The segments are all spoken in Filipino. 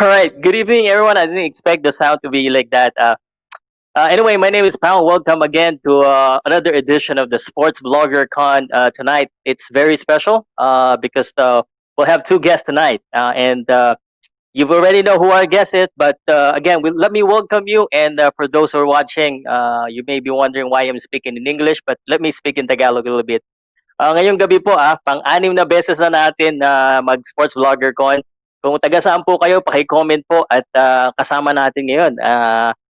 All right. Good evening, everyone. I didn't expect the sound to be like that. Anyway, my name is Pal. Welcome again to another edition of the Sports Blogger Con. Tonight, it's very special because we'll have two guests tonight. And you've already know who our guest is. But again, let me welcome you. And for those who are watching, you may be wondering why I'm speaking in English. But let me speak in Tagalog a little bit. Ngayong gabi po, pang-anim na beses na natin na mag-Sports Vlogger Con. Kung taga saan po kayo, paki-comment po at kasama natin ngayon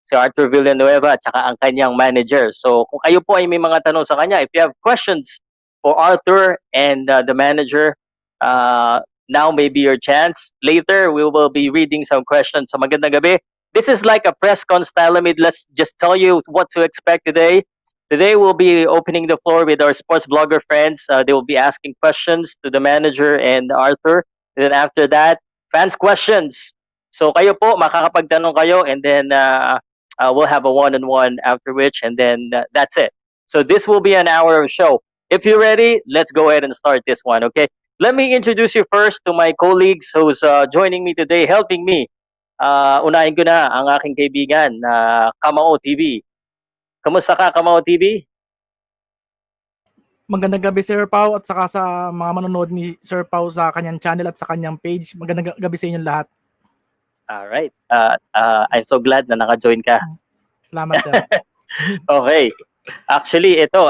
si Arthur Villanueva at saka ang kanyang manager. So kung kayo po ay may mga tanong sa kanya, if you have questions for Arthur and the manager, now may be your chance. Later, we will be reading some questions. So magandang gabi. This is like a press con style. Let's just tell you what to expect today. Today, we'll be opening the floor with our sports blogger friends. They will be asking questions to the manager and Arthur. And then after that, fans questions. So kayo po, makakapagtanong kayo and then we'll have a one-on-one after which and then that's it. So this will be an hour of show. If you're ready, let's go ahead and start this one, okay? Let me introduce you first to my colleagues who's joining me today, helping me. Unahin ko na ang aking kaibigan, Kamao TV. Kamusta ka, Kamao TV? Magandang gabi, Sir Pau, at saka sa mga manonood ni Sir Pau sa kanyang channel at sa kanyang page. Magandang gabi sa inyong lahat. Alright. I'm so glad na naka-join ka. Salamat, Sir. Okay. Actually, ito,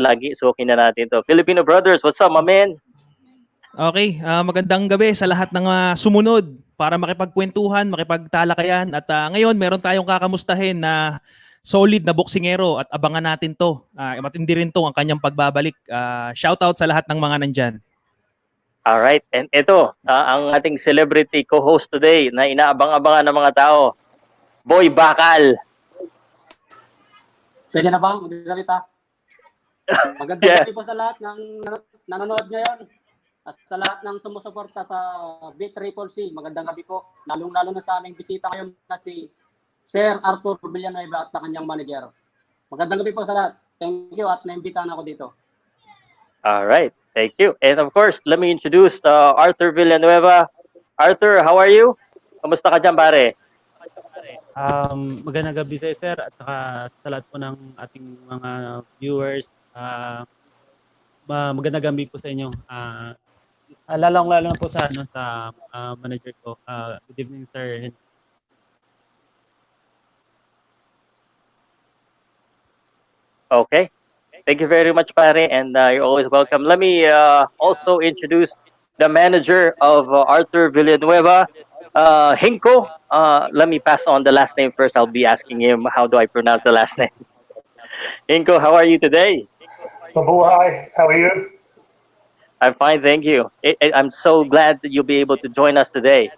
lagi sukin na natin to. Filipino brothers, what's up, my man? Okay, magandang gabi sa lahat ng sumunod para makipagkwentuhan, makipagtalakayan. At ngayon, meron tayong kakamustahin na solid na boksingero at abangan natin to. Matindi rin to ang kanyang pagbabalik. Shoutout sa lahat ng mga nandyan. Alright, and ito, ang ating celebrity co-host today na inaabang-abangan ng mga tao, Boy Bakal. Pwede na bang magsalita? Magandang gabi po sa lahat ng nanonood ngayon at sa lahat ng sumusuporta sa B-Triple-C. Magandang gabi po. Lalong-lalo na sa aming bisita ngayon na si Sir Arthur Villanueva at sa kanyang manager. Magandang gabi po sa lahat. Thank you at naimbitahan ako dito. All right, thank you. And of course, let me introduce Arthur Villanueva. Arthur, how are you? Kamusta ka dyan, pare? Magandang gabi sa sir at saka sa lahat po ng ating mga viewers. Magandang gabi po sa inyo. Lalong-lalo na po sa manager ko. Good evening, sir. Okay. Thank you very much, pare, and you're always welcome. Let me also introduce the manager of Arthur Villanueva, Hinko. Let me pass on the last name first. I'll be asking him how do I pronounce the last name. Hinko, how are you today? Mabuhay, how are you? I'm fine, thank you. I'm so glad that you'll be able to join us today.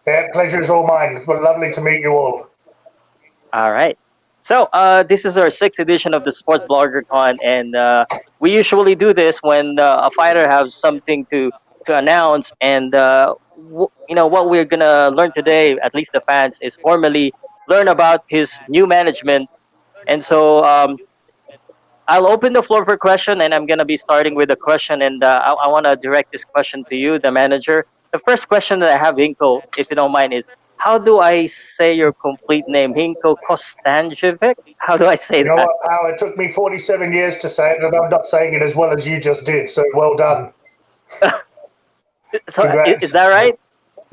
Yeah, pleasure is all mine. Well, lovely to meet you all. All right. So this is our 6th edition of the Sports Blogger Con, and we usually do this when a fighter has something to announce. And you know what we're gonna learn today, at least the fans, is formally learn about his new management. And so I'll open the floor for question, and I'm gonna be starting with a question, and I want to direct this question to you, the manager. The first question that I have, Hinko, if you don't mind, is how do I say your complete name? Hinko Kostanjevic? How do I say that? You know what, Al, it took me 47 years to say it, and I'm not saying it as well as you just did, so well done. So, is that right?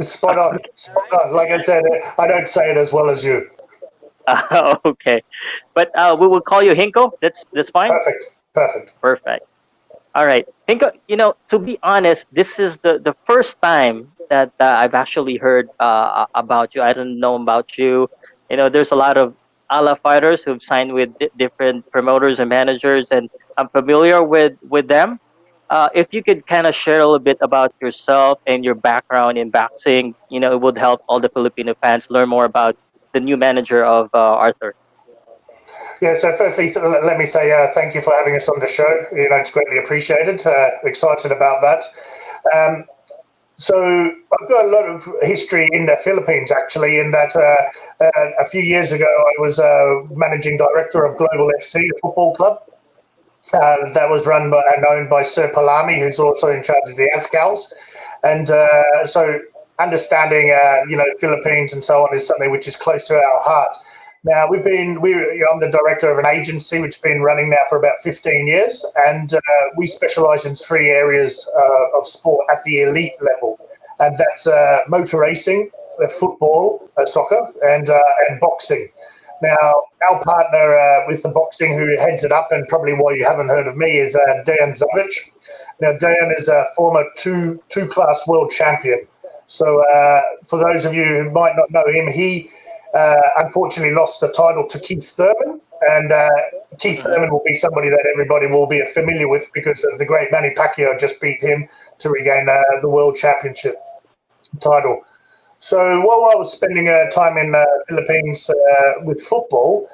Spot on. Spot on. Like I said, I don't say it as well as you. Okay. But we will call you Hinko. That's fine? Perfect. Perfect. Perfect. All right. Hinko, you know, to be honest, this is the first time that I've actually heard about you. I don't know about you. there's a lot of ala fighters who've signed with different promoters and managers, and I'm familiar with them. If you could kind of share a little bit about yourself and your background in boxing, it would help all the Filipino fans learn more about the new manager of Arthur. Yeah, so firstly, let me say thank you for having us on the show. It's greatly appreciated. Excited about that. So I've got a lot of history in the Philippines, actually, in that a few years ago I was managing director of Global FC, a football club. That was run by and owned by Sir Palami, who's also in charge of the Azcals. And so understanding, Philippines and so on is something which is close to our heart. Now, I'm the director of an agency which has been running now for about 15 years, and we specialize in 3 areas of sport at the elite level, and that's motor racing, football, soccer, and boxing. Now, our partner with the boxing, who heads it up, and probably why you haven't heard of me, is Dejan Zavic. Now, Dejan is a former two-class world champion. So for those of you who might not know him, he unfortunately lost the title to Keith Thurman, and Keith Thurman will be somebody that everybody will be familiar with because the great Manny Pacquiao just beat him to regain the world championship title. So while I was spending time in the Philippines with football,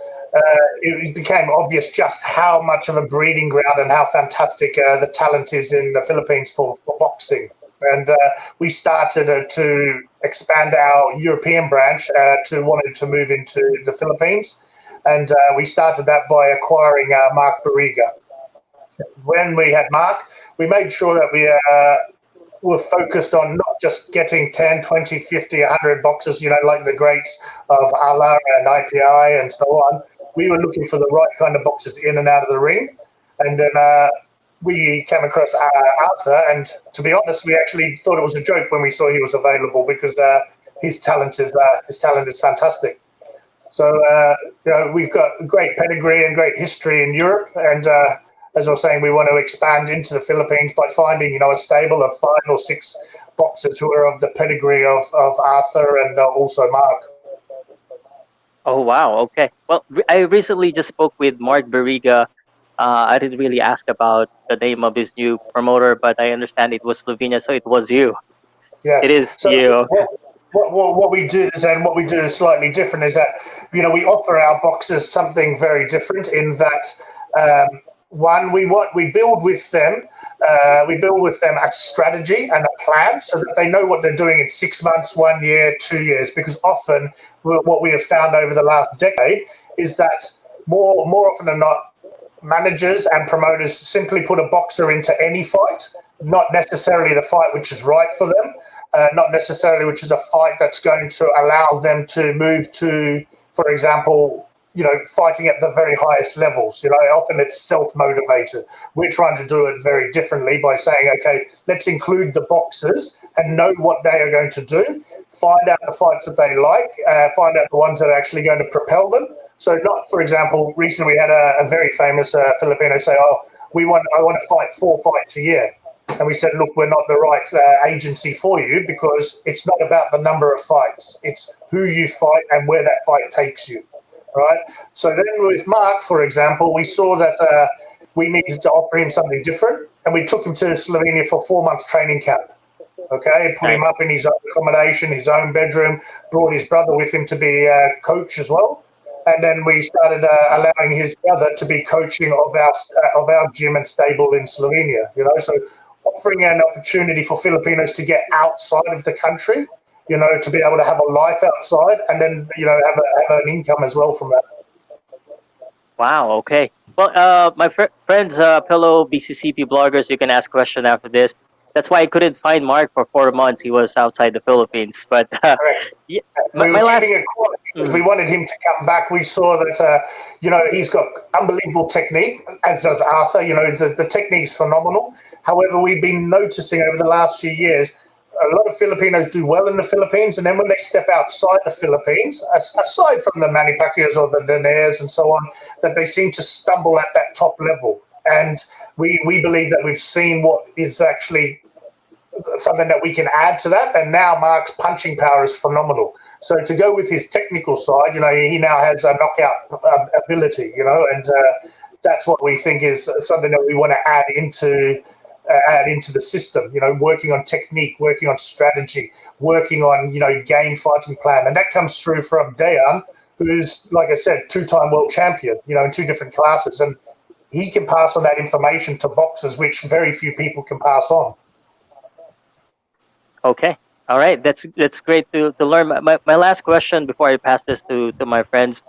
it became obvious just how much of a breeding ground and how fantastic the talent is in the Philippines for boxing. And we started to expand our European branch to wanting to move into the Philippines. And we started that by acquiring Mark Barriga. When we had Mark, we made sure that we were focused on not just getting 10, 20, 50, 100 boxers, like the greats of ALA and IPI and so on. We were looking for the right kind of boxers in and out of the ring. And then we came across Arthur, and to be honest, we actually thought it was a joke when we saw he was available because his talent is fantastic. So we've got great pedigree and great history in Europe, and as I was saying, we want to expand into the Philippines by finding a stable of 5 or 6 boxers who are of the pedigree of Arthur and also Mark. Oh, wow. Okay. Well, I recently just spoke with Mark Barriga. I didn't really ask about the name of his new promoter, but I understand it was Slovenia, so it was you. Yes. It is so you. What we do is slightly different is that, we offer our boxers something very different in that, one, we build with them a strategy and a plan so that they know what they're doing in 6 months, 1 year, 2 years, because often what we have found over the last decade is that more often than not, managers and promoters simply put a boxer into any fight, not necessarily the fight which is right for them, not necessarily which is a fight that's going to allow them to move to, for example, fighting at the very highest levels. Often it's self-motivated. We're trying to do it very differently by saying, okay, let's include the boxers and know what they are going to do, find out the fights that they like, find out the ones that are actually going to propel them. So not, for example, recently we had a very famous Filipino say, I want to fight 4 fights a year. And we said, look, we're not the right agency for you because it's not about the number of fights. It's who you fight and where that fight takes you, right? So then with Mark, for example, we saw that we needed to offer him something different. And we took him to Slovenia for 4 months training camp. Okay, put him up in his own accommodation, his own bedroom, brought his brother with him to be coach as well. And then we started allowing his brother to be coaching of our gym and stable in Slovenia. So offering an opportunity for Filipinos to get outside of the country, to be able to have a life outside, and then have an income as well from that. Wow. Okay. Well, my friends, fellow BCCP bloggers, you can ask questions after this. That's why I couldn't find Mark for 4 months. He was outside the Philippines. But yeah, my last. We wanted him to come back. We saw that he's got unbelievable technique, as does Arthur. The technique's phenomenal. However, we've been noticing over the last few years, a lot of Filipinos do well in the Philippines, and then when they step outside the Philippines, aside from the Manny Pacquiaos or the Daenerys and so on, that they seem to stumble at that top level. And we believe that we've seen what is actually something that we can add to that. And now Mark's punching power is phenomenal. So to go with his technical side, he now has a knockout ability, and that's what we think is something that we want to add into the system. Working on technique, working on strategy, working on game fighting plan, and that comes through from Dejan, who's, like I said, 2-time world champion. In 2 different classes, and he can pass on that information to boxers, which very few people can pass on. Okay. All right. That's great to learn. My last question before I pass this to my friends.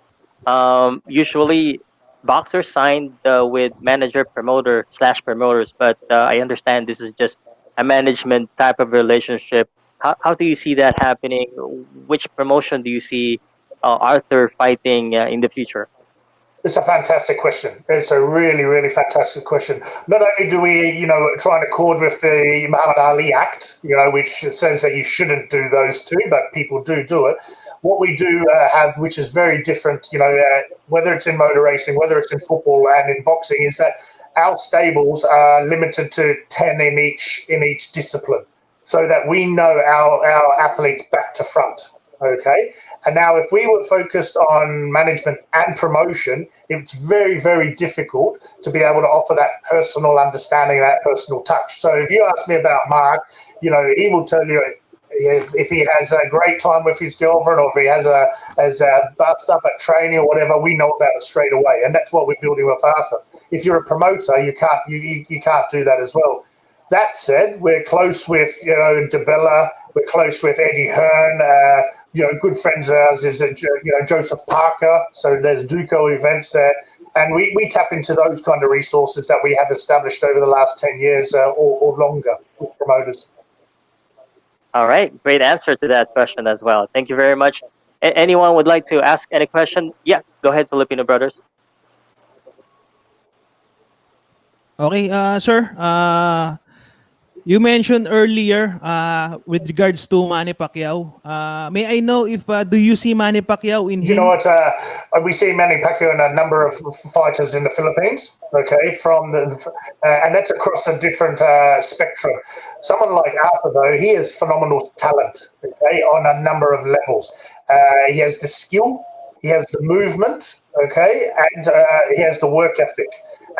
Usually, boxers signed with manager promoter / promoters, but I understand this is just a management type of relationship. How do you see that happening? Which promotion do you see Arthur fighting in the future? It's a fantastic question. It's a really, really fantastic question. Not only do we, try and accord with the Muhammad Ali Act, which says that you shouldn't do those two, but people do it. What we do have, which is very different, whether it's in motor racing, whether it's in football and in boxing, is that our stables are limited to 10 in each discipline, so that we know our athletes back to front. Okay. And now if we were focused on management and promotion, it's very, very difficult to be able to offer that personal understanding, that personal touch. So if you ask me about Mark, he will tell you if he has a great time with his girlfriend, or if he has a bust up at training or whatever, we know about it straight away. And that's what we're building with Arthur. If you're a promoter, you can't do that as well. That said, we're close with, DeBella, we're close with Eddie Hearn, good friends of ours is, Joseph Parker. So there's Duco events there. And we tap into those kind of resources that we have established over the last 10 years or longer with promoters. All right. Great answer to that question as well. Thank you very much. Anyone would like to ask any question? Yeah, go ahead, Filipino brothers. Okay, sir. You mentioned earlier with regards to Manny Pacquiao. May I know if do you see Manny Pacquiao in You him? know what? We see Manny Pacquiao and a number of fighters in the Philippines. Okay, and that's across a different spectrum. Someone like Arthur, though, he has phenomenal talent. Okay, on a number of levels. He has the skill, he has the movement. Okay, and he has the work ethic.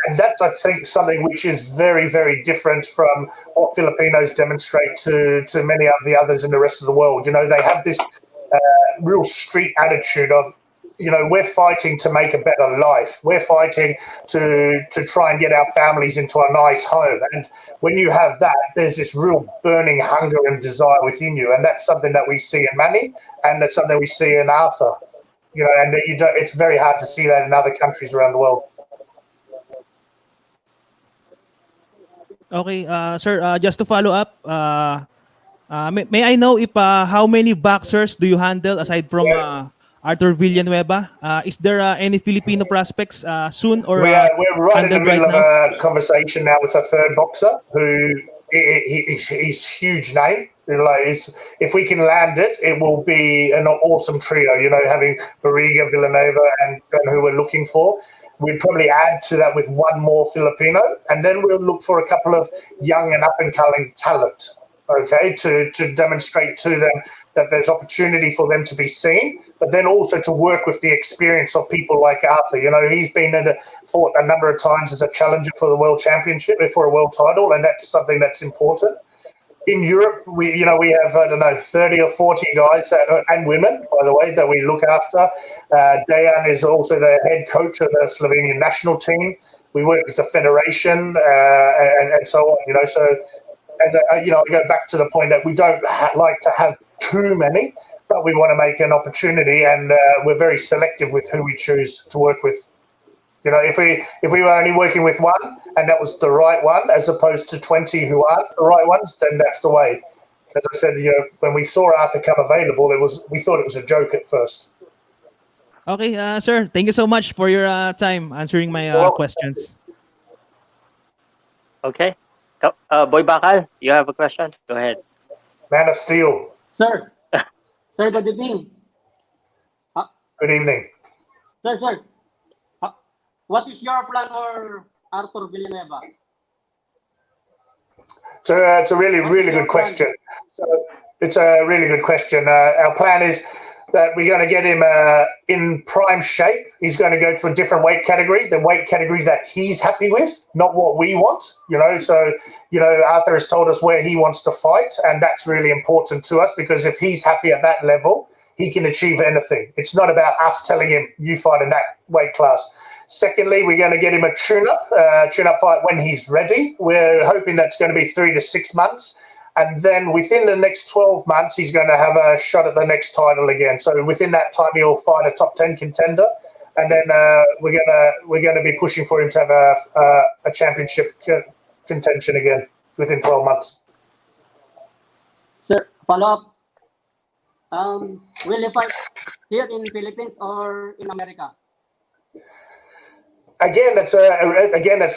And that's, I think, something which is very, very different from what Filipinos demonstrate to many of the others in the rest of the world. They have this real street attitude of, we're fighting to make a better life. We're fighting to try and get our families into a nice home. And when you have that, there's this real burning hunger and desire within you. And that's something that we see in Manny, and that's something we see in Arthur. And it's very hard to see that in other countries around the world. Okay, sir, just to follow up, may I know if how many boxers do you handle aside from Arthur Villanueva? Is there any Filipino prospects soon or we're right in the handled middle right of now? a conversation now with a third boxer who he's huge name. If we can land it, it will be an awesome trio. Having Barriga, Villanueva, and who we're looking for. We'd probably add to that with one more Filipino, and then we'll look for a couple of young and up-and-coming talent, okay, to demonstrate to them that there's opportunity for them to be seen, but then also to work with the experience of people like Arthur. He's been fought a number of times as a challenger for the world championship, for a world title, and that's something that's important. In Europe, we have, 30 or 40 guys and women, by the way, that we look after. Dejan is also the head coach of the Slovenian national team. We work with the federation and so on. So, I go back to the point that we don't like to have too many, but we want to make an opportunity, and we're very selective with who we choose to work with. If we were only working with one and that was the right one, as opposed to 20 who aren't the right ones, then that's the way. As I said, when we saw Arthur come available, we thought it was a joke at first. Okay, sir, thank you so much for your time answering my questions. Okay. Boy Bakal, you have a question? Go ahead. Man of Steel. Sir, good evening. Good evening. Sir, what is your plan for Arthur Villanueva? So it's a really good question. So it's a really good question. Our plan is that we're going to get him in prime shape. He's going to go to a different weight category, the weight category that he's happy with, not what we want, So, Arthur has told us where he wants to fight, and that's really important to us because if he's happy at that level, he can achieve anything. It's not about us telling him, you fight in that weight class. Secondly, we're going to get him a tune-up fight when he's ready. We're hoping that's going to be 3 to 6 months. And then within the next 12 months, he's going to have a shot at the next title again. So within that time, he'll fight a top 10 contender. And then we're going to be pushing for him to have a championship contention again within 12 months. Sir, follow up. Will you fight here in Philippines or in America? Again, that's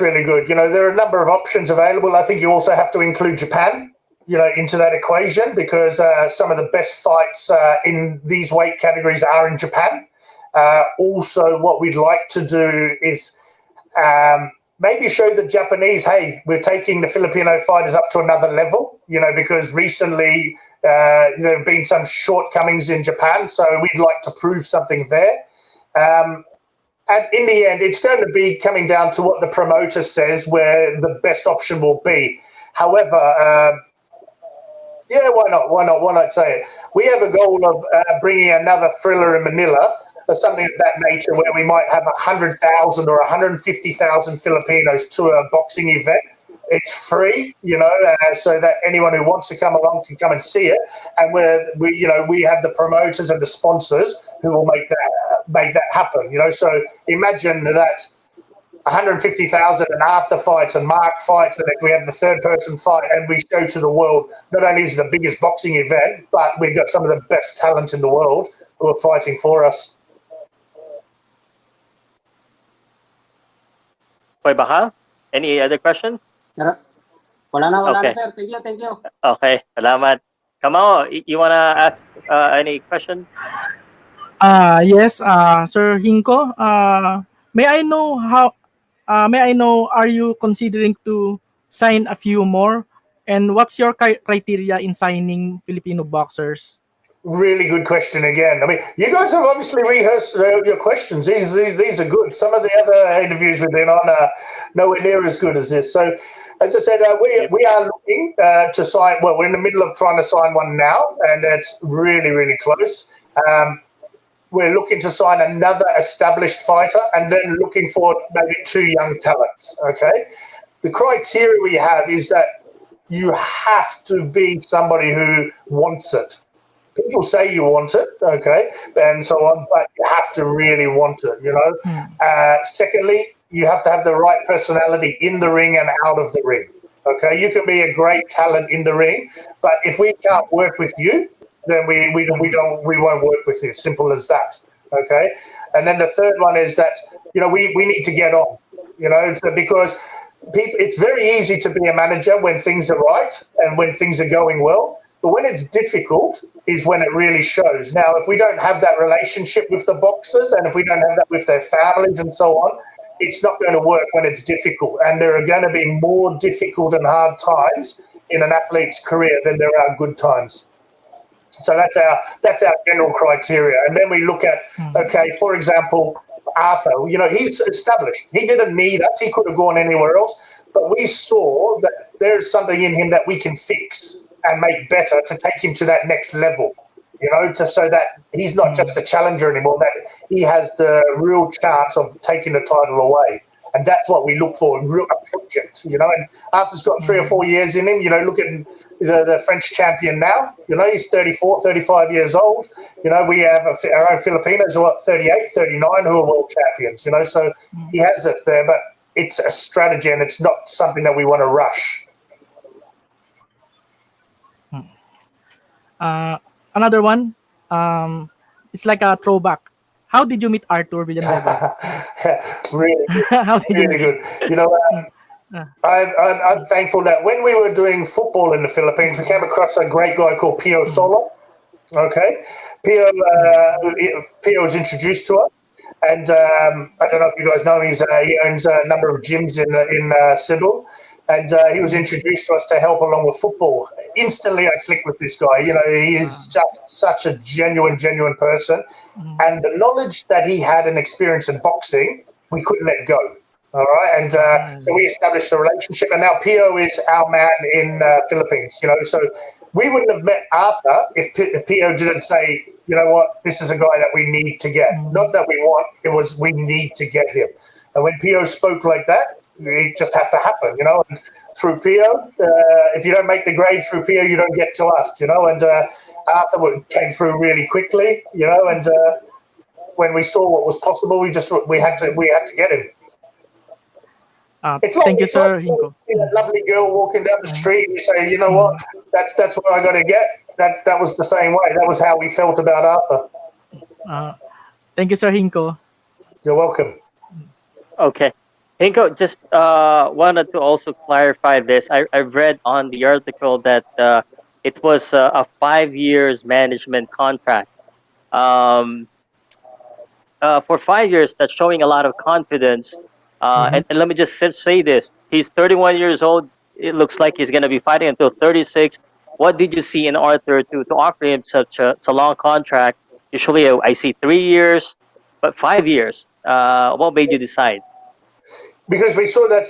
really good. There are a number of options available. I think you also have to include Japan, into that equation because some of the best fights in these weight categories are in Japan. Also, what we'd like to do is maybe show the Japanese, hey, we're taking the Filipino fighters up to another level, because recently there have been some shortcomings in Japan. So we'd like to prove something there. And in the end, it's going to be coming down to what the promoter says where the best option will be. However, why not? Why not say it? We have a goal of bringing another thriller in Manila or something of that nature where we might have 100,000 or 150,000 Filipinos to a boxing event. It's free, so that anyone who wants to come along can come and see it. And we have the promoters and the sponsors who will make that happen. So imagine that 150,000 and Arthur fights and Mark fights, and if we have the third person fight and we show to the world, not only is it the biggest boxing event, but we've got some of the best talent in the world who are fighting for us. Hoy baka? Any other questions? Wala na, Okay. sir. Thank you. Okay, salamat. Kamao, you wanna ask any question? Yes, Sir Hinko, may I know are you considering to sign a few more? And what's your criteria in signing Filipino boxers? Really good question again. I mean, you guys have obviously rehearsed your questions. These are good. Some of the other interviews we've been on are nowhere near as good as this. So, as I said, we are looking to sign. Well, we're in the middle of trying to sign one now, and it's really close. We're looking to sign another established fighter, and then looking for maybe 2 young talents. Okay, the criteria we have is that you have to be somebody who wants it. People say you want it, okay, and so on, but you have to really want it, Secondly, you have to have the right personality in the ring and out of the ring, okay? You can be a great talent in the ring, but if we can't work with you, then we won't work with you. Simple as that, okay? And then the third one is that, we need to get on, because it's very easy to be a manager when things are right and when things are going well. But when it's difficult is when it really shows. Now, if we don't have that relationship with the boxers and if we don't have that with their families and so on, it's not going to work when it's difficult. And there are going to be more difficult and hard times in an athlete's career than there are good times. So that's our general criteria. And then we look at, okay, for example, Arthur, he's established. He didn't need us. He could have gone anywhere else. But we saw that there's something in him that we can fix and make better to take him to that next level, so that he's not just a challenger anymore, that he has the real chance of taking the title away. And that's what we look for, a project, And Arthur's got 3 or 4 years in him, look at the French champion now, he's 34, 35 years old. We have our own Filipinos who are 38, 39 who are world champions, so he has it there, but it's a strategy and it's not something that we want to rush. Another one, it's like a throwback. How did you meet Arthur Villanueva? Really good. How did Really good. I'm thankful that when we were doing football in the Philippines, we came across a great guy called POWCAST. Okay, Pio was introduced to us, and I don't know if you guys know him. He owns a number of gyms in Cebu. And he was introduced to us to help along with football. Instantly, I clicked with this guy. He is just such a genuine person. And the knowledge that he had and experience in boxing, we couldn't let go. All right. And so we established a relationship. And now Pio is our man in Philippines, So we wouldn't have met Arthur if Pio didn't say, you know what, this is a guy that we need to get. Not that we want, it was we need to get him. And when Pio spoke like that, it just had to happen, And through Pio, if you don't make the grade through Pio, you don't get to us, And Arthur came through really quickly, And when we saw what was possible, we had to get him. Thank you, sir Hinko. See that lovely girl walking down the street, and you say, you know what, that's what I got to get. That was the same way. That was how we felt about Arthur. Thank you, sir Hinko. You're welcome. Okay. Hinko, just wanted to also clarify this. I've read on the article that it was a 5 years management contract. For 5 years, that's showing a lot of confidence. And let me just say this. He's 31 years old. It looks like he's going to be fighting until 36. What did you see in Arthur to offer him such a long contract? Usually I see 3 years, but 5 years. What made you decide? Because we saw that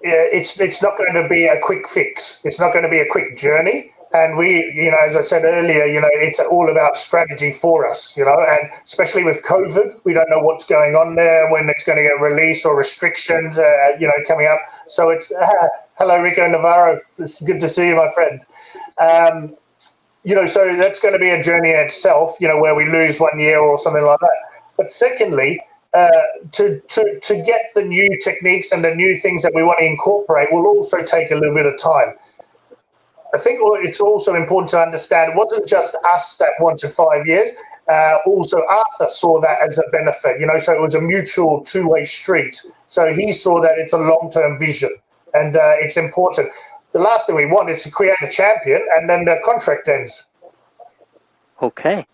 it's not going to be a quick fix. It's not going to be a quick journey. And we, as I said earlier, it's all about strategy for us, and especially with COVID, we don't know what's going on there, when it's going to get released or restrictions, coming up. So it's, hello, Rico Navarro. It's good to see you, my friend. So that's going to be a journey in itself, where we lose 1 year or something like that. But secondly, to get the new techniques and the new things that we want to incorporate will also take a little bit of time. I think it's also important to understand it wasn't just us that wanted 5 years. Also, Arthur saw that as a benefit, so it was a mutual two-way street. So he saw that it's a long-term vision, and it's important. The last thing we want is to create a champion, and then the contract ends. Okay.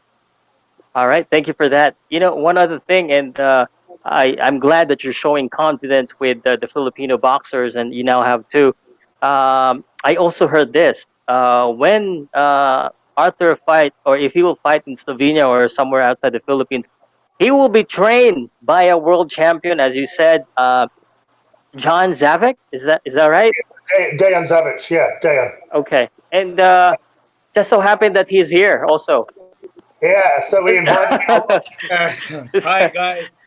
All right. Thank you for that. One other thing, and I'm glad that you're showing confidence with the Filipino boxers, and you now have two. I also heard this. When Arthur fight, or if he will fight in Slovenia or somewhere outside the Philippines, he will be trained by a world champion, as you said, John Zavik. Is that right? Dejan Zavic, yeah, Dejan. Okay. And just so happened that he's here also. Yeah, so we invited him. Hi, guys.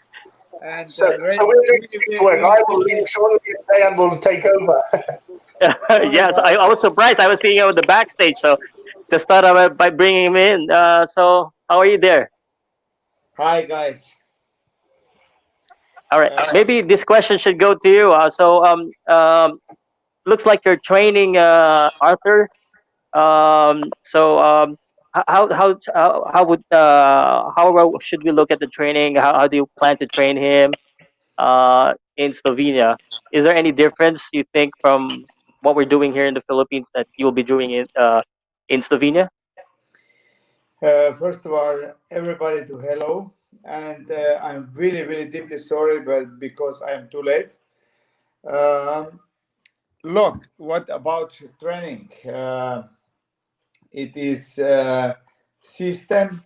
And so we're doing this work. I will leave shortly, and Dejan will take over. Yes, I was surprised. I was seeing him in the backstage, so just thought about by bringing him in. So how are you there? Hi, guys. All right, maybe this question should go to you. Looks like you're training Arthur. How should we look at the training? How do you plan to train him in Slovenia? Is there any difference you think from what we're doing here in the Philippines that you'll be doing it in Slovenia? First of all, everybody to hello. And I'm really, really deeply sorry, but because I'm too late. Look, what about training? It is system.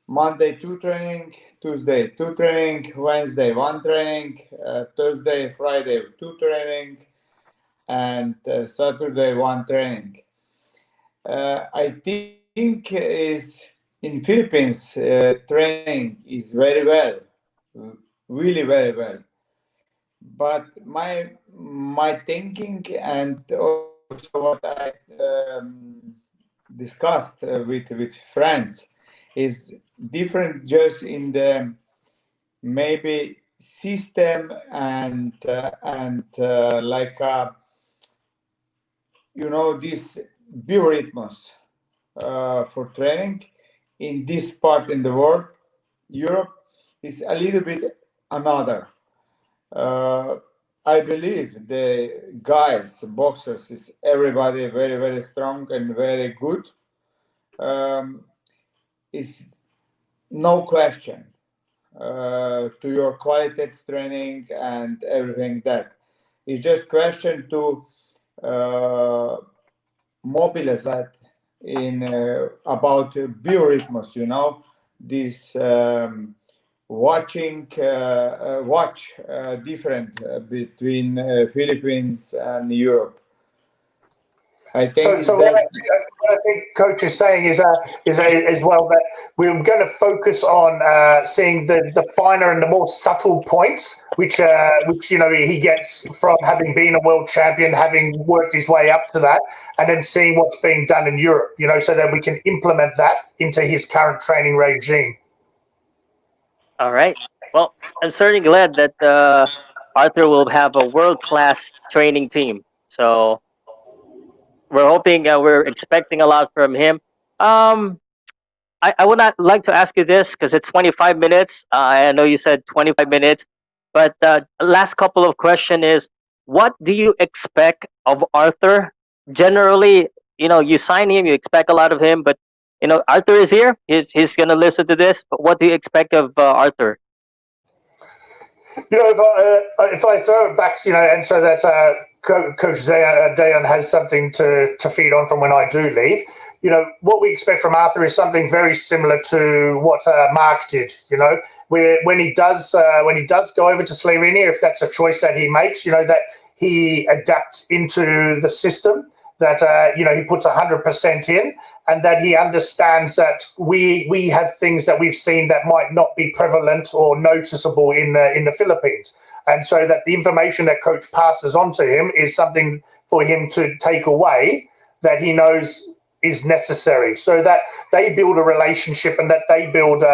Monday 2 training, Tuesday 2 training, Wednesday 1 training, Thursday, Friday 2 training, and Saturday 1 training. I think is in Philippines training is very well, really very well. But my thinking and also what I discussed with friends is different just in the maybe system and like this biorhythms for training in this part in the world. Europe is a little bit another. I believe the guys, boxers, is everybody very, very strong and very good. Is no question to your qualitative training and everything that. It's just question to mobilized in about biorhythms. You know, this watch different between Philippines and Europe. I think So that what I think Coach is saying is as well that we're going to focus on seeing the finer and the more subtle points, which he gets from having been a world champion, having worked his way up to that, and then seeing what's being done in Europe. So that we can implement that into his current training regime. All right. Well, I'm certainly glad that Arthur will have a world-class training team. So we're hoping, we're expecting a lot from him. I would not like to ask you this because it's 25 minutes. I know you said 25 minutes, but last couple of question is, what do you expect of Arthur? Generally, you sign him, you expect a lot of him, but Arthur is here. He's gonna listen to this. But what do you expect of Arthur? If I throw it back, and so that Coach Dayan has something to feed on from when I do leave. What we expect from Arthur is something very similar to what Mark did. When he does go over to Slovenia, if that's a choice that he makes, that he adapts into the system, that he puts 100% in, and that he understands that we have things that we've seen that might not be prevalent or noticeable in the Philippines. And so that the information that Coach passes on to him is something for him to take away that he knows is necessary, so that they build a relationship and that they build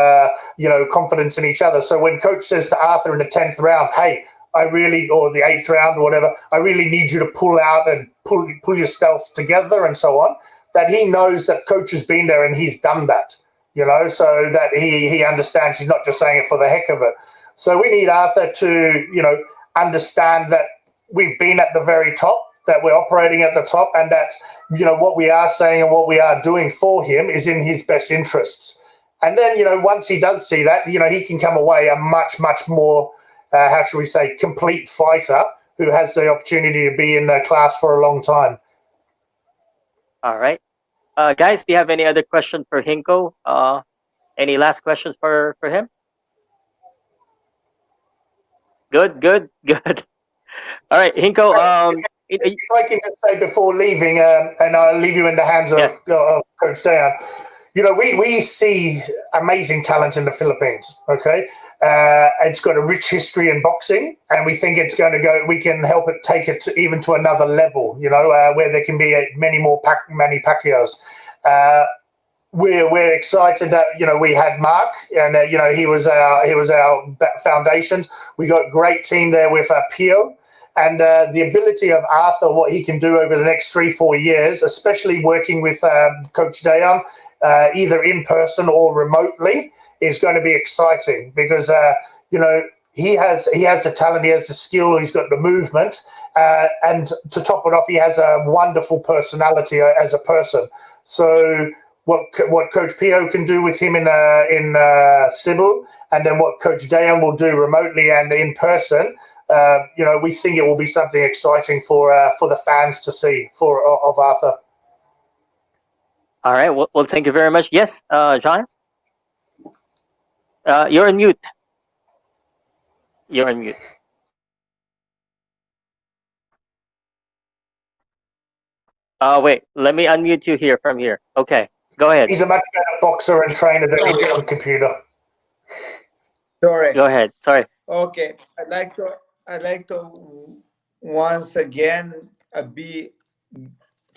confidence in each other. So when Coach says to Arthur in the 10th round, hey, or the 8th round or whatever, I really need you to pull out and pull yourself together and so on, that he knows that Coach has been there and he's done that, so that he understands he's not just saying it for the heck of it. So we need Arthur to, understand that we've been at the very top, that we're operating at the top, and that, what we are saying and what we are doing for him is in his best interests. And then, once he does see that, he can come away a much, much more, how should we say, complete fighter who has the opportunity to be in the class for a long time. All right. Guys, do you have any other question for Hinko? Any last questions for him? Good. All right, Hinko. If I can just say before leaving, and I'll leave you in the hands of, Yes. of Coach Dayan, we see amazing talent in the Philippines, okay? It's got a rich history in boxing, and we think it's going to go, we can help it take it even to another level, where there can be many more Manny Pacquiaos. We're excited that we had Mark, and he was our foundations. We got a great team there with Pio, and the ability of Arthur, what he can do over the next 3-4 years, especially working with Coach Dayan, either in person or remotely, is going to be exciting because he has the talent, he has the skill, he's got the movement, and to top it off, he has a wonderful personality as a person. So what Coach Pio can do with him in Cebu, and then what Coach Dayan will do remotely and in person, we think it will be something exciting for the fans to see of Arthur. All right. Well, thank you very much. Yes, John. You're on mute. You're on mute. Wait. Let me unmute you here from here. Okay. Go ahead. He's a much better boxer and trainer than he is on computer. sorry. Go ahead. Sorry. Okay, I'd like to once again be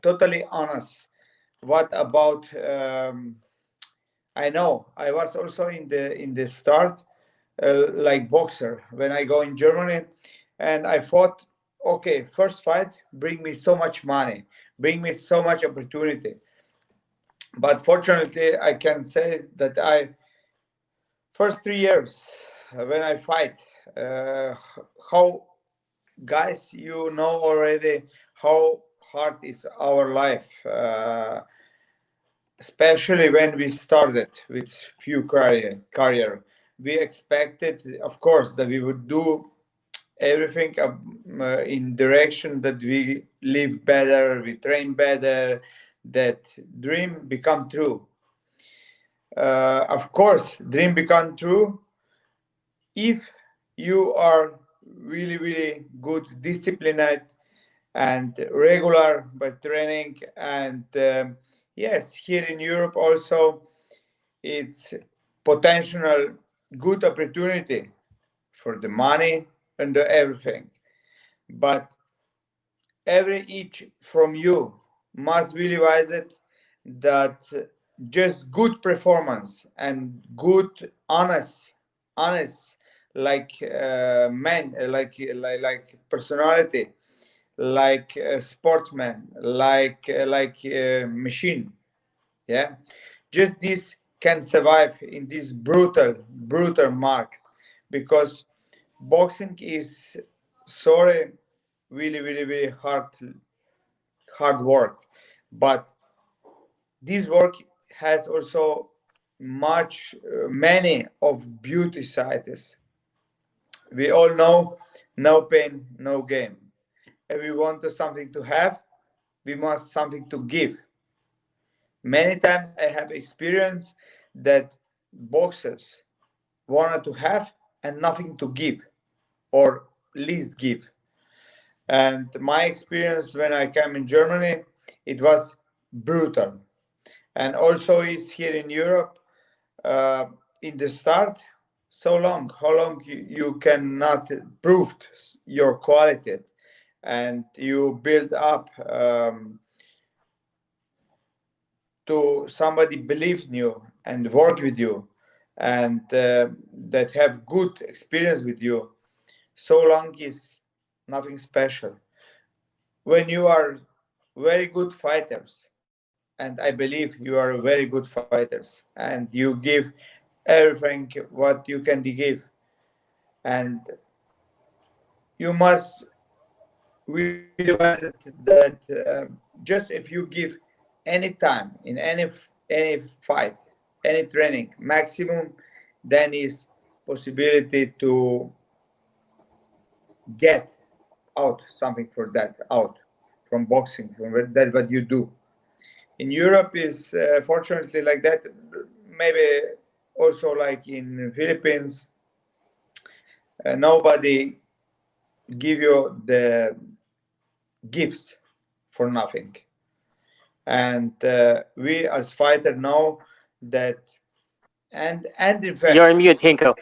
totally honest. What about? I know I was also in the start like boxer when I go in Germany, and I thought, okay, first fight bring me so much money, bring me so much opportunity. But fortunately, I can say that first 3 years when I fight, how guys, already how hard is our life, especially when we started with few career. We expected, of course, that we would do everything in direction that we live better, we train better, that dream become true. Of course, dream become true if you are really, really good, disciplined, and regular by training. And yes, here in Europe also, it's potential good opportunity for the money and everything. But every each from you must realize it that just good performance and good honest like man like personality, like a sportsman, like machine, yeah, just this can survive in this brutal market, because boxing is sorry really hard work, but this work has also many of beauty sides. We all know no pain no gain. If we want something to have, we must something to give. Many times I have experienced that boxers wanted to have and nothing to give, or least give. And my experience when I came in Germany, it was brutal. And also is here in Europe, in the start, so long, how long you cannot prove your quality, and you build up to somebody believe in you and work with you, and that have good experience with you. So long is nothing special. When you are very good fighters, and I believe you are very good fighters, and you give everything what you can give, and you must realize that just if you give any time in any fight, any training maximum, then is possibility to get out something for that, out from boxing, from that what you do. In Europe is fortunately like that. Maybe also like in Philippines, nobody give you the gifts for nothing. And we as fighter know that, and in fact, You're on mute, Hinko.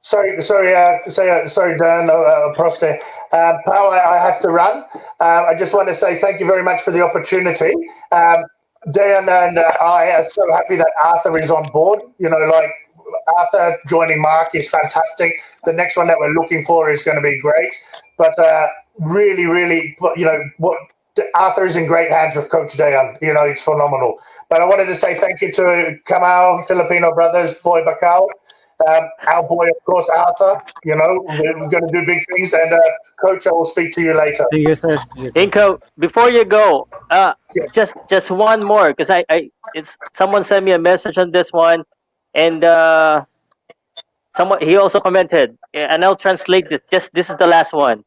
Sorry, Dan, Proste. Pal, I have to run. I just want to say thank you very much for the opportunity. Dan and I are so happy that Arthur is on board. You know, like Arthur joining Mark is fantastic. The next one that we're looking for is going to be great. But really, you know, what Arthur is in great hands with Coach Dayan. You know, it's phenomenal. But I wanted to say thank you to Kamal, Filipino brothers, boy Bakal. Our boy, of course, Arthur. You know, we're going to do big things. And Coach, I will speak to you later. Thank you, sir. Hinko, before you go, Yeah. just one more, because it's someone sent me a message on this one, and someone he also commented, and I'll translate this. Just this is the last one.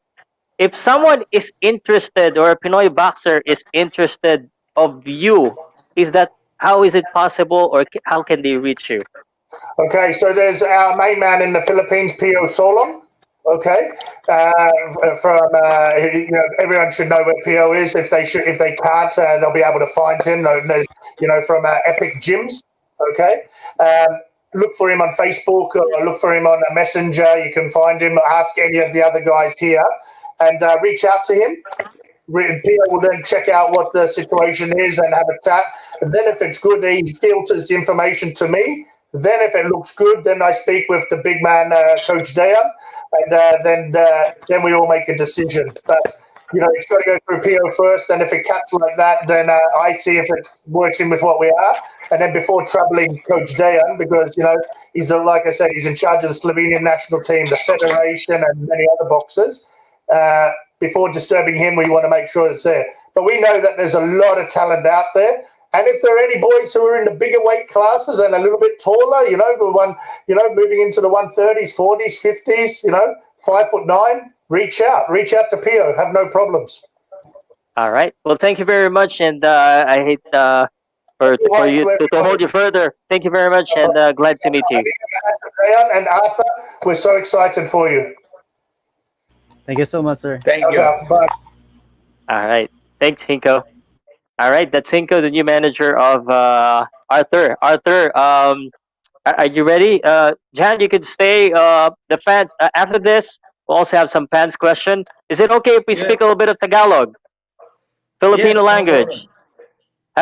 If someone is interested, or a Pinoy boxer is interested of you, is that how is it possible, or how can they reach you? Okay, so there's our main man in the Philippines, Pio Solom. Okay, you know, everyone should know where Pio is. If they can't, they'll be able to find him. You know, from Epic Gyms. Okay, look for him on Facebook, or look for him on a Messenger. You can find him. Ask any of the other guys here, and reach out to him. Pio will then check out what the situation is and have a chat. And then if it's good, he filters the information to me. Then if it looks good, then I speak with the big man, Coach Dayan, and then we all make a decision. But, you know, it's got to go through Pio first, and if it cuts like that, then I see if it works in with what we are. And then before troubling Coach Dayan, because, you know, he's, like I said, he's in charge of the Slovenian national team, the federation, and many other boxers. Before disturbing him, we want to make sure it's there. But we know that there's a lot of talent out there. And if there are any boys who are in the bigger weight classes and a little bit taller, you know, moving into the 130s, 40s, 50s, you know, 5'9", reach out to Pio. Have no problems. All right. Well, thank you very much, and I hate for you to hold you further. Thank you very much, and glad to meet you. Rayan and Arthur, we're so excited for you. Thank you so much, sir. Thank you. Bye. All right. Thanks, Hinko. All right, that's Hinko, the new manager of Arthur. Arthur, are you ready? Jan, you could stay. The fans after this, we'll also have some fans question. Is it okay if we Yeah. speak a little bit of Tagalog, Filipino Yes, no language?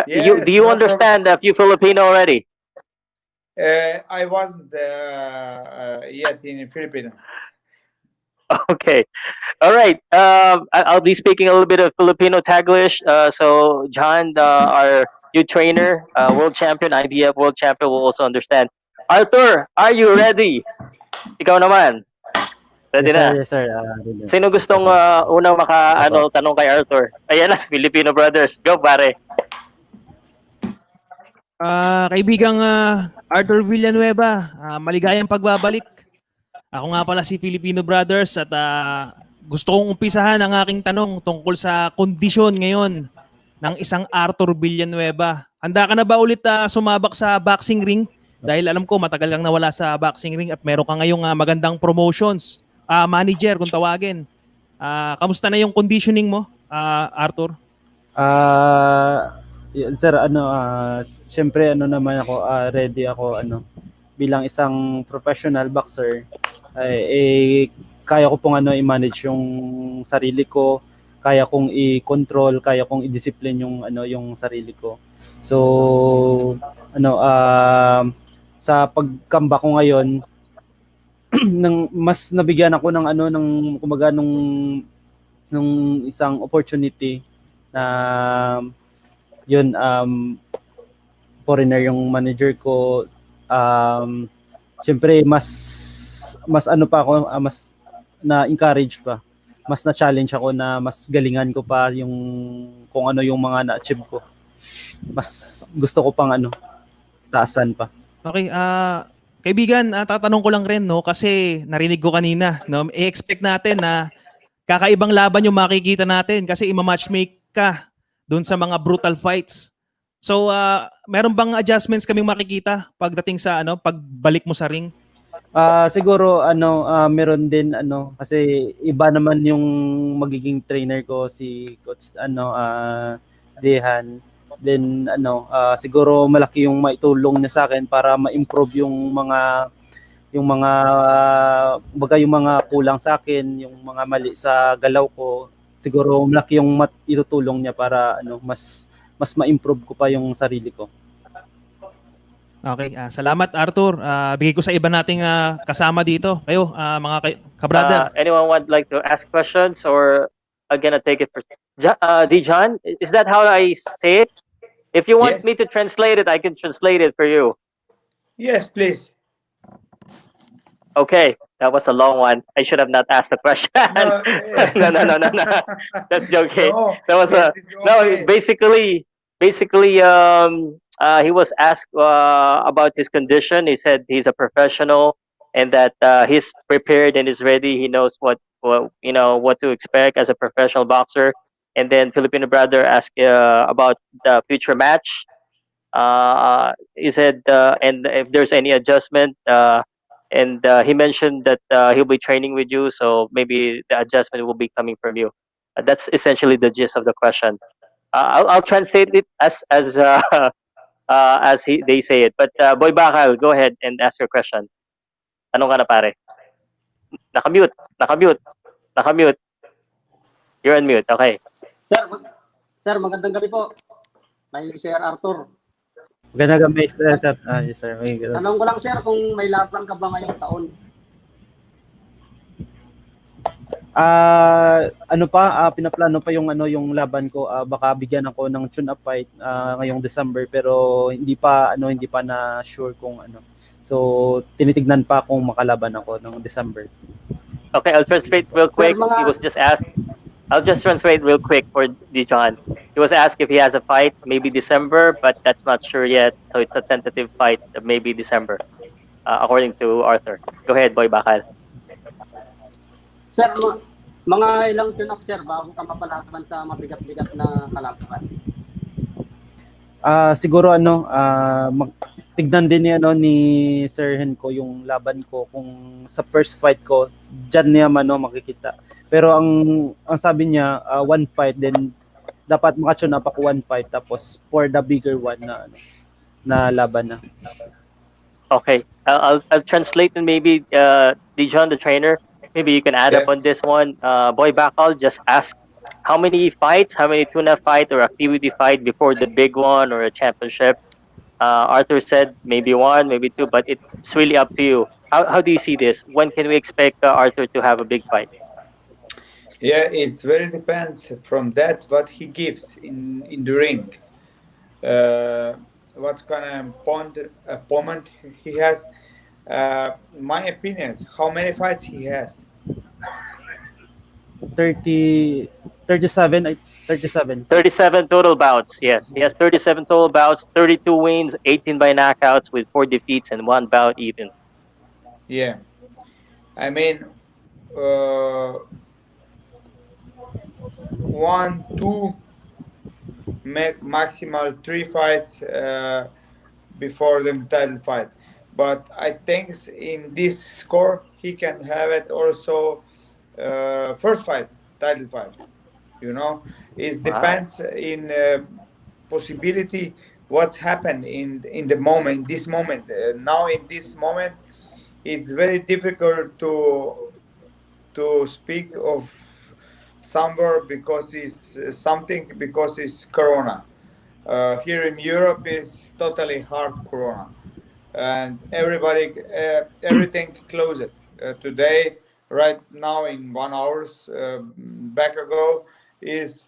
Yes, Do you no understand a few Filipino already? I wasn't yet in Philippines. Okay. All right. I'll be speaking a little bit of Filipino Taglish. So John, our new trainer, world champion, IBF world champion, will also understand. Arthur, are you ready? Ikaw naman. Ready Yes, sir. na? Yes, sir. Ready. Sino gustong unang tanong kay Arthur? Ayan na, si Filipino Brothers. Go, pare. Kaibigang Arthur Villanueva, maligayang pagbabalik. Ako nga pala si Filipino Brothers at gusto kong umpisahan ang aking tanong tungkol sa kondisyon ngayon ng isang Arthur Villanueva. Handa ka na ba ulit sumabak sa boxing ring? Dahil alam ko matagal kang nawala sa boxing ring at meron ka ngayong magandang promotions. Manager kung tawagin. Kamusta na yung conditioning mo, Arthur? Sir, syempre naman ako, ready ako bilang isang professional boxer. Kaya ko pong i-manage yung sarili ko, kaya kong i-control, kaya kong i-discipline yung sarili ko. So sa pag-comeback ko ngayon, mas nabigyan ako nung isang opportunity na yun, foreigner yung manager ko. Siyempre mas mas na-encourage pa. Mas na-challenge ako na mas galingan ko pa yung kung ano yung mga na-achieve ko. Mas gusto ko pang taasan pa. Okay, kaibigan, tatanong ko lang rin kasi narinig ko kanina, i-expect natin na kakaibang laban yung makikita natin kasi ima-matchmake ka doon sa mga brutal fights. So, meron bang adjustments kaming makikita pagdating sa pagbalik mo sa ring? Siguro meron din kasi iba naman yung magiging trainer ko, si Coach Dehan. Then siguro malaki yung maitulong niya sa akin para ma-improve yung mga yung mga kulang sa akin, yung mga mali sa galaw ko. Siguro malaki yung itutulong niya para mas ma-improve ko pa yung sarili ko. Okay, salamat Arthur. Bigay ko sa iba nating kasama dito. Kayo, mga kabrother. Anyone would like to ask questions or I'm gonna take it for Dijon? Is that how I say it? If you want Yes. me to translate it, I can translate it for you. Yes, please. Okay, that was a long one. I should have not asked the question. No, No. That's joking. No, That was yes, it's okay. basically, he was asked about his condition. He said he's a professional and that he's prepared and is ready. He knows what to expect as a professional boxer. And then Filipino brother asked about the future match. He said, and if there's any adjustment. And he mentioned that he'll be training with you, so maybe the adjustment will be coming from you. That's essentially the gist of the question. I'll translate it as they say it. But Boy Bakal, go ahead and ask your question. Tanong ka na pare. Nakamute. You're on mute. Okay. Sir, magandang gabi po. May Sir Arthur. Magandang gabi, sir. Yes, sir. Tanong ko lang, sir, kung may laban ka ba ngayong taon? Pinaplano pa yung laban ko. Baka bigyan ako ng tune-up fight ngayong December, pero hindi pa na sure kung So, tinitignan pa kung makalaban ako ng December. Okay, I'll translate real quick. He was just asked. I'll just translate real quick for Dijon. He was asked if he has a fight, maybe December, but that's not sure yet. So it's a tentative fight, maybe December, according to Arthur. Go ahead, Boy Bakal. Sir, mga ilang tune-up, sir, bago ka mapalaban sa mabigat-bigat na kalaban? Siguro tignan din ni Sir Hinko yung laban ko kung sa first fight ko diyan niya makikita. Pero ang sabi niya one fight, then dapat makatune up ako one fight, tapos for the bigger one na laban na. Okay, I'll translate, and maybe Dijon, the trainer, maybe you can add up on this one. Boy Bakal just asked how many fights, how many tuna fight or activity fight before the big one or a championship. Arthur said maybe one, maybe two, but it's really up to you. How do you see this? When can we expect Arthur to have a big fight? Yeah, it's very depends from that what he gives in the ring. What kind of opponent he has. My opinion, how many fights he has? 37. 37 total bouts. Yes, he has 37 total bouts, 32 wins, 18 by knockouts with 4 defeats and 1 bout even. Yeah, I mean, 1, 2, maximal 3 fights before the title fight. But I think in this score he can have it also first fight, title fight. It depends in possibility what's happened in the moment, this moment. Now in this moment, it's very difficult to speak of somewhere because it's something, because it's Corona. Here in Europe is totally hard Corona, and everybody, everything closed today. Right now, in 1 hour back ago, is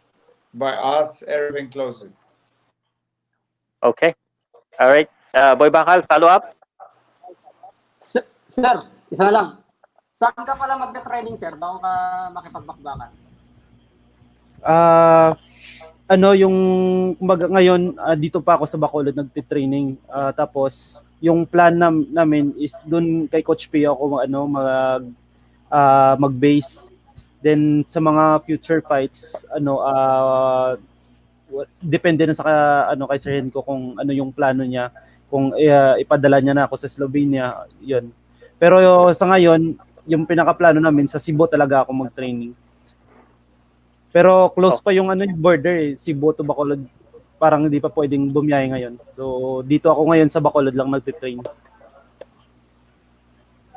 by us everything closed. Okay, all right. Boy Bakal, follow up. Sir, isa na lang. Saan ka pala magka-training, sir, bago ka makipagbakbakan? Yung kumbaga ngayon dito pa ako sa Bacolod nagte-training, tapos yung plan namin is doon kay Coach P ako mag-base, then sa mga future fights depende na sa kay Sir Henko kung ano yung plano niya, kung ipadala niya na ako sa Slovenia, yun. Pero sa ngayon yung pinaka-plano namin sa Cebu talaga ako mag-training. Pero close pa yung yung border Cebu to Bacolod. Parang hindi pa pwedeng bumiyahe ngayon. So dito ako ngayon sa Bacolod lang nagte-train.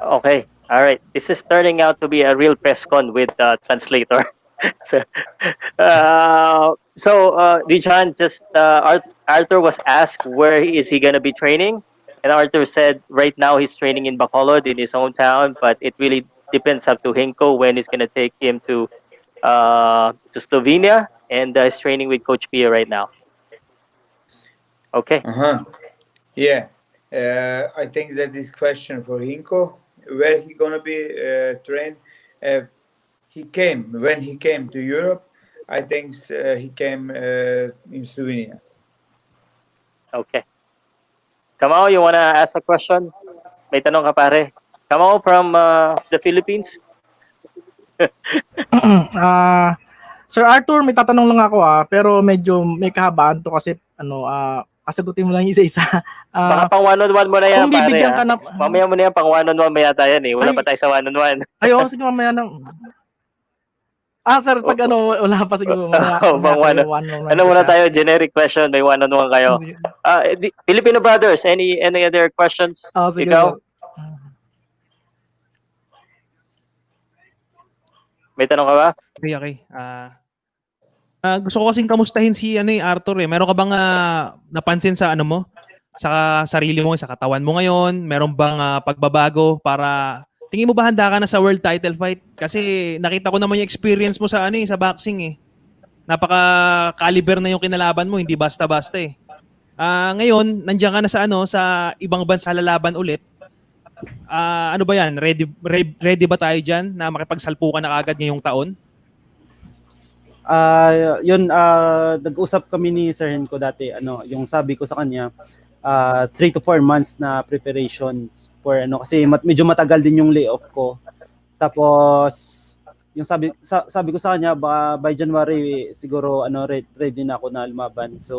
Okay, all right. This is turning out to be a real press con with translator. Dijon, just Arthur was asked where is he gonna be training, and Arthur said right now he's training in Bacolod in his hometown, but it really depends up to Hinko when he's gonna take him to Slovenia, and he's training with Coach Pia right now. Okay. Yeah. I think that this question for Hinko, where he gonna be trained? When he came to Europe, I think he came in Slovenia. Okay. Kamao, you wanna ask a question? May tanong ka pare. Kamao from the Philippines. Sir Arthur, may tatanong lang ako pero medyo may kahabaan to kasi kasagutin mo lang isa-isa. Baka pang one-on-one mo na yan, kung bibigyan pare. ka na, Mamaya mo na yan, pang one-on-one mo yata yan eh. Wala Ay. pa tayo sa one-on-one. sige mamaya nang. Sir, pag wala pa siguro. Mamaya, Ano muna tayo, generic question, may one-on-one kayo. Filipino brothers, any other questions? Sige, Ikaw? sir. May tanong ka ba? Okay. Gusto ko kasing kamustahin si Arthur eh. Meron ka bang napansin sa mo? Sa sarili mo, sa katawan mo ngayon? Meron bang pagbabago para tingin mo ba handa ka na sa world title fight? Kasi nakita ko naman yung experience mo sa sa boxing eh. Napaka-caliber na yung kinalaban mo, hindi basta-basta eh. Ngayon, nandiyan ka na sa ibang bansa lalaban ulit. Ano ba yan? Ready ba tayo dyan na makipagsalpukan na agad ngayong taon? Nag-usap kami ni Sir Henko dati, yung sabi ko sa kanya, 3 to 4 months na preparation for kasi medyo matagal din yung layoff ko. Tapos yung sabi ko sa kanya baka by January siguro ready na ako na lumaban. So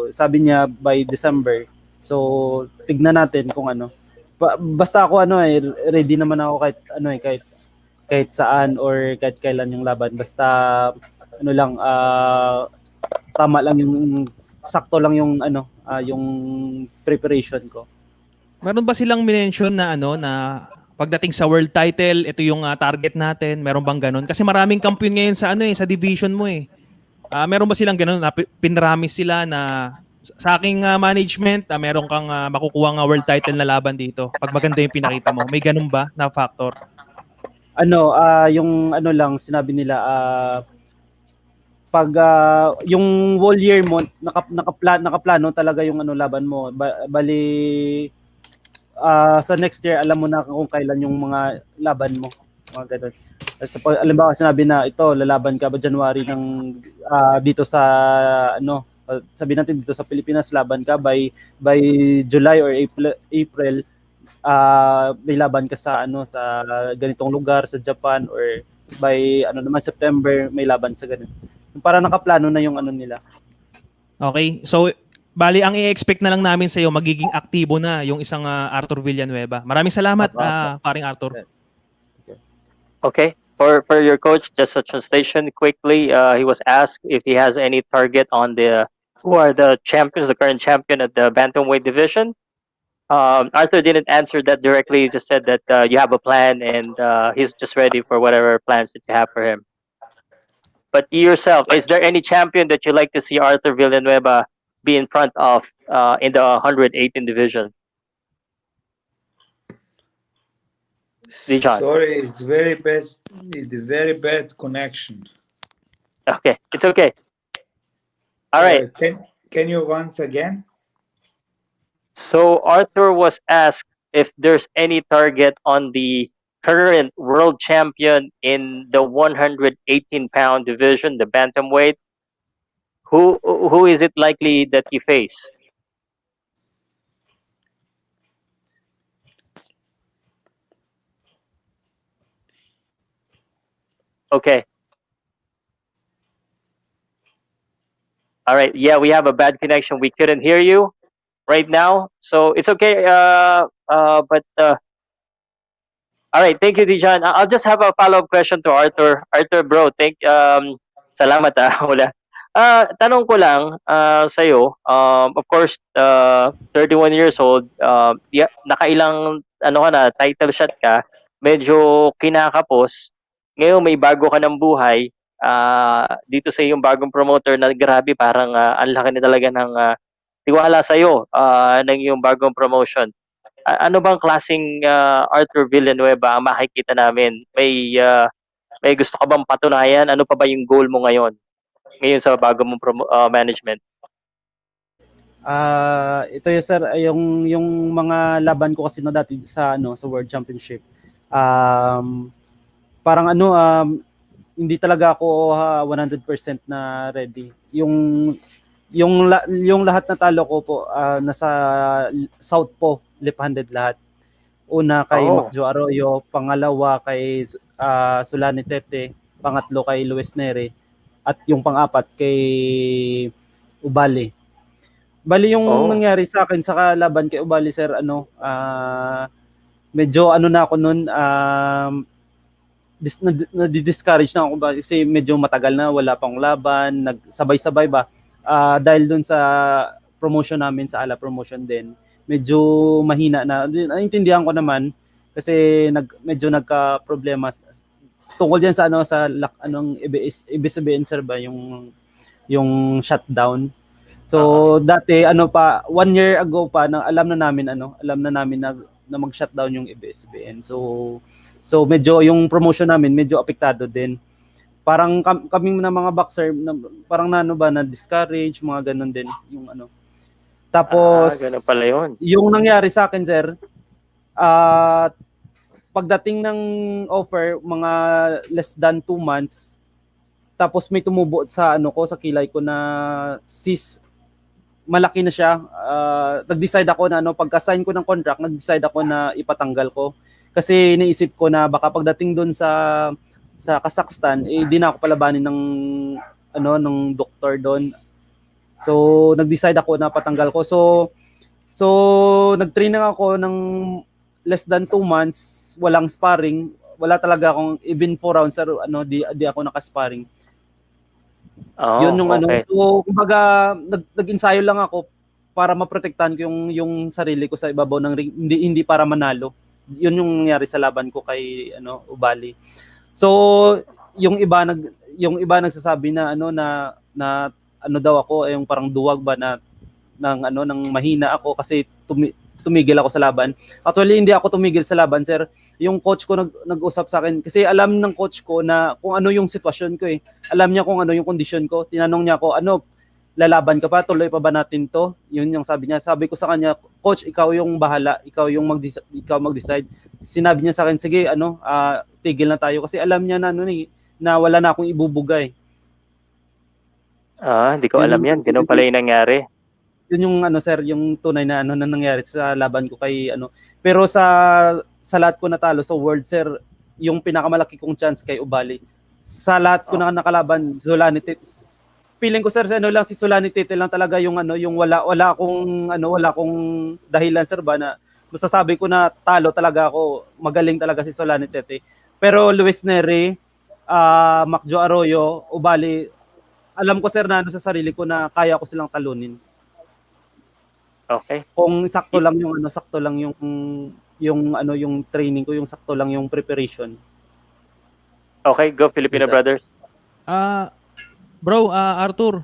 sabi niya by December. So tignan natin kung ano. Basta ako ready naman ako kahit saan or kahit kailan yung laban. Basta lang tama lang yung sakto lang yung yung preparation ko. Meron ba silang mention na na pagdating sa world title, ito yung target natin? Meron bang ganun? Kasi maraming kampiyon ngayon sa sa division mo eh. Meron ba silang ganun na pinramis sila na sa aking management, meron kang makukuha nga world title na laban dito pag maganda yung pinakita mo? May ganun ba na factor? Yung lang sinabi nila pag yung whole year mo nakaplano talaga yung laban mo. Bali sa next year alam mo na kung kailan yung mga laban mo, mga ganun. So, alam ba sinabi na ito lalaban ka ba January ng dito sa sabi natin dito sa Pilipinas laban ka by July or April may laban ka sa sa ganitong lugar sa Japan, or by naman September may laban sa ganun. Para nakaplano na yung nila. Okay. So bali ang i-expect na lang namin sa iyo magiging aktibo na yung isang Arthur Villanueva. Maraming salamat paring Arthur. Okay. For your coach, just a translation quickly. He was asked if he has any target on who are the champions, the current champion at the bantamweight division. Arthur didn't answer that directly. He just said that you have a plan and he's just ready for whatever plans that you have for him. But you yourself, is there any champion that you like to see Arthur Villanueva be in front of in the 118 division? Dijon. Sorry, it's very bad. It's very bad connection. Okay, it's okay. All right. Can you once again? So Arthur was asked if there's any target on the current world champion in the 118-pound division, the bantamweight. Who is it likely that you face? Okay. All right. Yeah, we have a bad connection. We couldn't hear you right now, so it's okay. But all right. Thank you, Dijon. I'll just have a follow-up question to Arthur. Arthur, bro, salamat wala. Tanong ko lang sa iyo. Of course, 31 years old. Nakailang ka na, title shot ka. Medyo kinakapos. Ngayon may bago ka ng buhay. Dito sa iyong bagong promoter na grabe, parang ang laki na talaga ng tiwala sa iyo ng iyong bagong promotion. Ano bang klaseng Arthur Villanueva ang makikita namin? May gusto ka bang patunayan? Ano pa ba yung goal mo ngayon sa bago mong management? Ito yung sir, yung mga laban ko kasi dati sa World Championship. Parang hindi talaga ako 100% na ready. Yung lahat na talo ko po nasa South po, left-handed lahat. Una kay Macjo Arroyo, pangalawa kay Sulani Tete, pangatlo kay Luis Neri, at yung pang-apat kay Ubali. Bali yung nangyari sa akin sa kalaban kay Ubali, sir, medyo na ako noon, na-discourage na ako kasi medyo matagal na wala pang laban, nagsabay-sabay ba dahil dun sa promotion namin sa Ala Promotion din, medyo mahina na. Naintindihan ko naman kasi medyo nagka-problema tungkol diyan sa ABS-CBN, sir, ba yung shutdown. So dati 1 year ago pa alam na namin na mag-shutdown yung ABS-CBN. So medyo yung promotion namin medyo apektado din. Parang kaming na mga boxer parang na-discourage, mga ganun din yung Tapos ganun pala yun. Yung nangyari sa akin, sir, pagdating ng offer mga less than 2 months, tapos may tumubo sa sa kilay ko na cyst, malaki na siya. Nag-decide ako na pagka-sign ko ng contract, nag-decide ako na ipatanggal ko. Kasi naisip ko na baka pagdating doon sa sa Kazakhstan, eh di na ako palabanin ng ng doktor doon. So nag-decide ako na patanggal ko. So nag-training ako ng less than 2 months, walang sparring, wala talaga akong even 4 rounds di ako naka-sparring. Yun yung okay. so kumbaga nag-ensayo lang ako para maprotektahan ko yung sarili ko sa ibabaw ng ring, hindi para manalo. Yun yung nangyari sa laban ko kay Ubali. So yung iba nagsasabi na na daw ako yung parang duwag ba na ng mahina ako kasi tumigil ako sa laban. Actually hindi ako tumigil sa laban, sir. Yung coach ko nag-usap sa akin kasi alam ng coach ko na kung ano yung sitwasyon ko eh. Alam niya kung ano yung kondisyon ko. Tinanong niya ako, lalaban ka pa, tuloy pa ba natin to? Yun yung sabi niya. Sabi ko sa kanya, coach, ikaw yung bahala, ikaw mag-decide. Sinabi niya sa akin, sige, tigil na tayo kasi alam niya na wala na akong ibubugay. Hindi ko alam yan. Ganun pala yung nangyari. Yun yung sir, yung tunay na na nangyari sa laban ko kay Pero sa lahat ko natalo sa world, sir, yung pinakamalaki kong chance kay Ubali. Sa lahat ko na nakalaban, Zolanite, feeling ko sir, lang si Zolanite lang talaga yung yung wala akong dahilan, sir, ba na masasabi ko na talo talaga ako. Magaling talaga si Zolanite. Pero Luis Neri, Macjo Arroyo, Ubali, alam ko sir na sa sarili ko na kaya ko silang talunin. Okay. Kung sakto lang yung training ko, yung sakto lang yung preparation. Okay, go Filipino brothers. Bro, Arthur.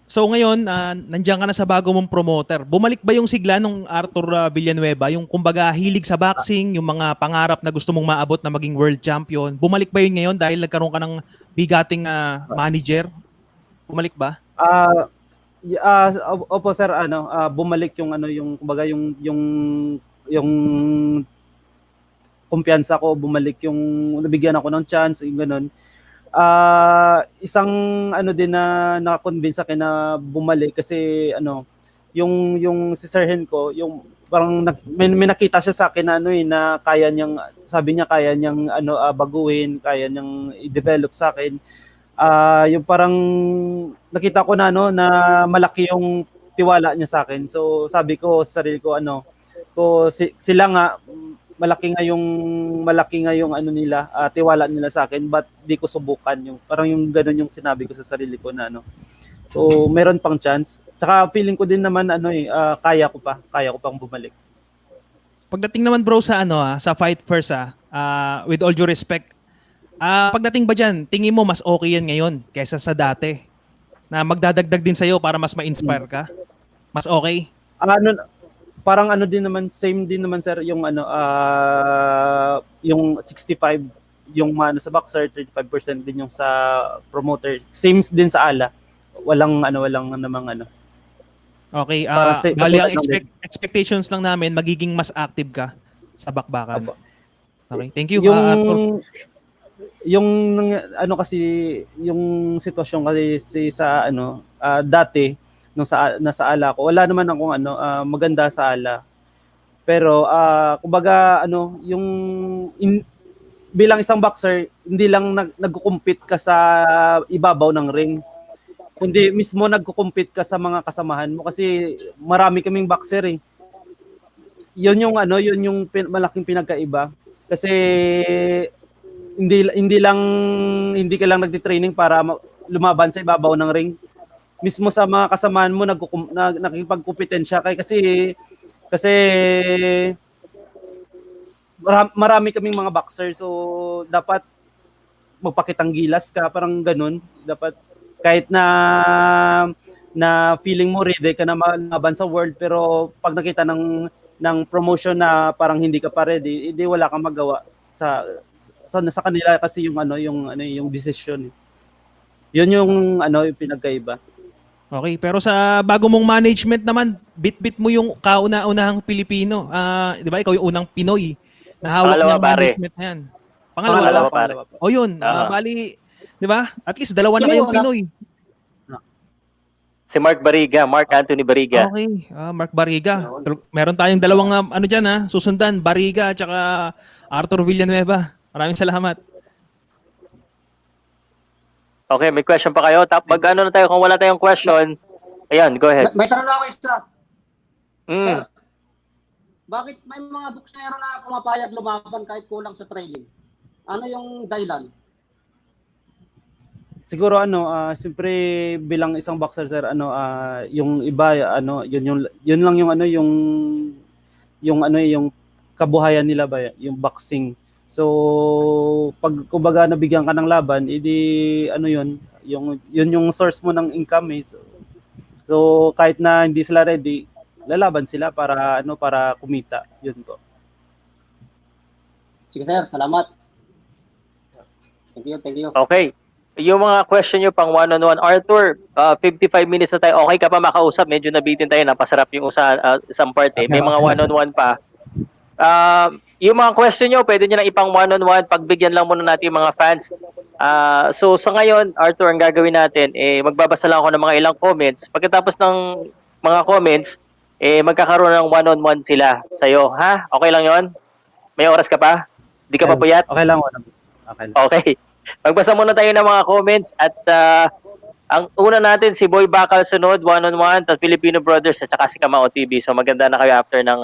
So ngayon, nandiyan ka na sa bago mong promoter. Bumalik ba yung sigla nung Arthur Villanueva? Yung kumbaga hilig sa boxing, yung mga pangarap na gusto mong maabot na maging world champion. Bumalik ba yun ngayon dahil nagkaroon ka ng bigating manager? Bumalik ba? Opo sir, bumalik yung yung kumbaga yung kumpiyansa ko, bumalik yung nabigyan ako ng chance, yung ganun. Isang din na naka-convince akin na bumalik kasi yung si Sir Hinko, yung parang may nakita siya sa akin na na kaya niyang, sabi niya kaya niyang baguhin, kaya niyang i-develop sa akin. Yung parang nakita ko na na malaki yung tiwala niya sa akin. So sabi ko sa sarili ko sila nga malaki nga yung nila, tiwala nila sa akin, but di ko subukan, yung parang yung ganun yung sinabi ko sa sarili ko na So meron pang chance. Tsaka feeling ko din naman kaya ko pang bumalik. Pagdating naman bro sa sa fight first with all due respect, pagdating ba dyan, tingin mo mas okay yan ngayon kaysa sa dati? Na magdadagdag din sa'yo para mas ma-inspire ka? Mas okay? Parang din naman, same din naman sir, yung yung 65, yung sa boxer, 35% din yung sa promoter. Same din sa ala. Walang namang Okay, Para bali ang expectations lang namin, magiging mas active ka sa bakbakan. Okay, thank you, Arthur. Yung kasi yung sitwasyon kasi sa dati nung nasa ala ko, wala naman akong maganda sa ala. Pero kumbaga yung bilang isang boxer, hindi lang nagko-compete ka sa ibabaw ng ring, kundi mismo nagko-compete ka sa mga kasamahan mo kasi marami kaming boxer eh. Yun yung malaking pinagkaiba kasi hindi ka lang nagti-training para lumaban sa ibabaw ng ring. Mismo sa mga kasamahan mo nakikipagkompetensya kasi marami kaming mga boxer, so dapat magpakitang gilas ka, parang ganun. Dapat kahit na feeling mo ready ka na malaban sa world, pero pag nakita ng promotion na parang hindi ka pa ready, hindi wala kang magawa sa kanila kasi yung decision. Yun yung yung pinagkaiba. Okay, pero sa bago mong management naman, bit-bit mo yung kauna-unahang Pilipino. Di ba, ikaw yung unang Pinoy na hawak ng management na yan. Pangalawa pare. O yun, bali, di ba? At least dalawa na kayong Pinoy. Si Mark Anthony Bariga. Okay, Mark Bariga. Meron tayong dalawang dyan susundan, Bariga at saka Arthur Villanueva. Maraming salamat. Okay, may question pa kayo? Mag-ano na tayo kung wala tayong question. Ayan, go ahead. May tanong lang ako isa. Mm. Sir, bakit may mga boksero na pumapayag lumaban kahit kulang sa training? Ano yung dahilan? Siguro siyempre bilang isang boxer sir, yung iba yun lang yung yung kabuhayan nila ba, yung boxing. So pag kumbaga nabigyan ka ng laban, edi yun yung source mo ng income eh. So kahit na hindi sila ready, lalaban sila para kumita. Yun po. Sige sir, salamat. Thank you. Okay. Yung mga question nyo pang one-on-one. Arthur, 55 minutes na tayo. Okay ka pa makausap? Medyo nabitin tayo. Napasarap yung isang part eh. May mga one-on-one pa. Yung mga question nyo, pwede nyo lang ipang one-on-one. Pagbigyan lang muna natin yung mga fans. So sa ngayon, Arthur, ang gagawin natin, magbabasa lang ako ng mga ilang comments. Pagkatapos ng mga comments, magkakaroon ng one-on-one sila sa'yo. Ha? Okay lang yon? May oras ka pa? Di ka pa puyat? Okay lang. Okay lang. Okay. Magbasa muna tayo ng mga comments at ang una natin si Boy Bakal sunod, one-on-one, tapos Filipino Brothers at saka si Kamao TV. So maganda na kayo after ng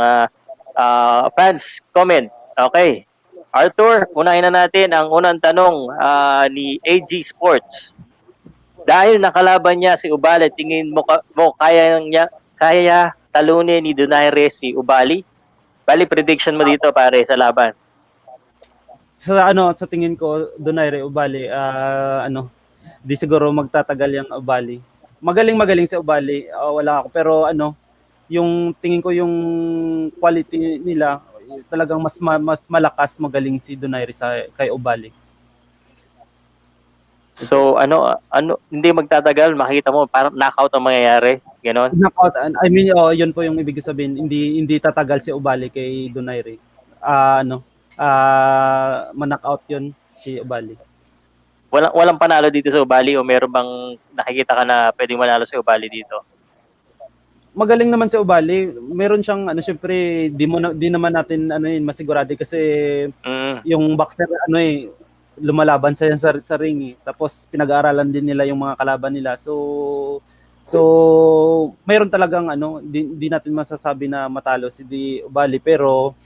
fans comment. Okay. Arthur, unahin na natin ang unang tanong ni AG Sports. Dahil nakalaban niya si Ubali, tingin mo kaya talunin ni Donaire si Ubali? Bali prediction mo dito pare sa laban. Sa tingin ko Donaire Ubali, di siguro magtatagal yung Ubali. Magaling si Ubali, wala ako, pero yung tingin ko yung quality nila talagang mas malakas, magaling si Donaire kay Ubali. So hindi magtatagal, makita mo parang knockout ang mangyayari, ganon. Knockout, I mean yun po yung ibig sabihin, hindi tatagal si Ubali kay Donaire. Ma-knockout yun si Ubali. Walang panalo dito sa Ubali o meron bang nakikita ka na pwedeng manalo sa Ubali dito? Magaling naman si Ubali. Meron siyang syempre di naman natin masigurado kasi yung boxer lumalaban sa ring eh. Tapos pinag-aaralan din nila yung mga kalaban nila. So mayroon talagang di natin masasabi na matalo si Ubali, pero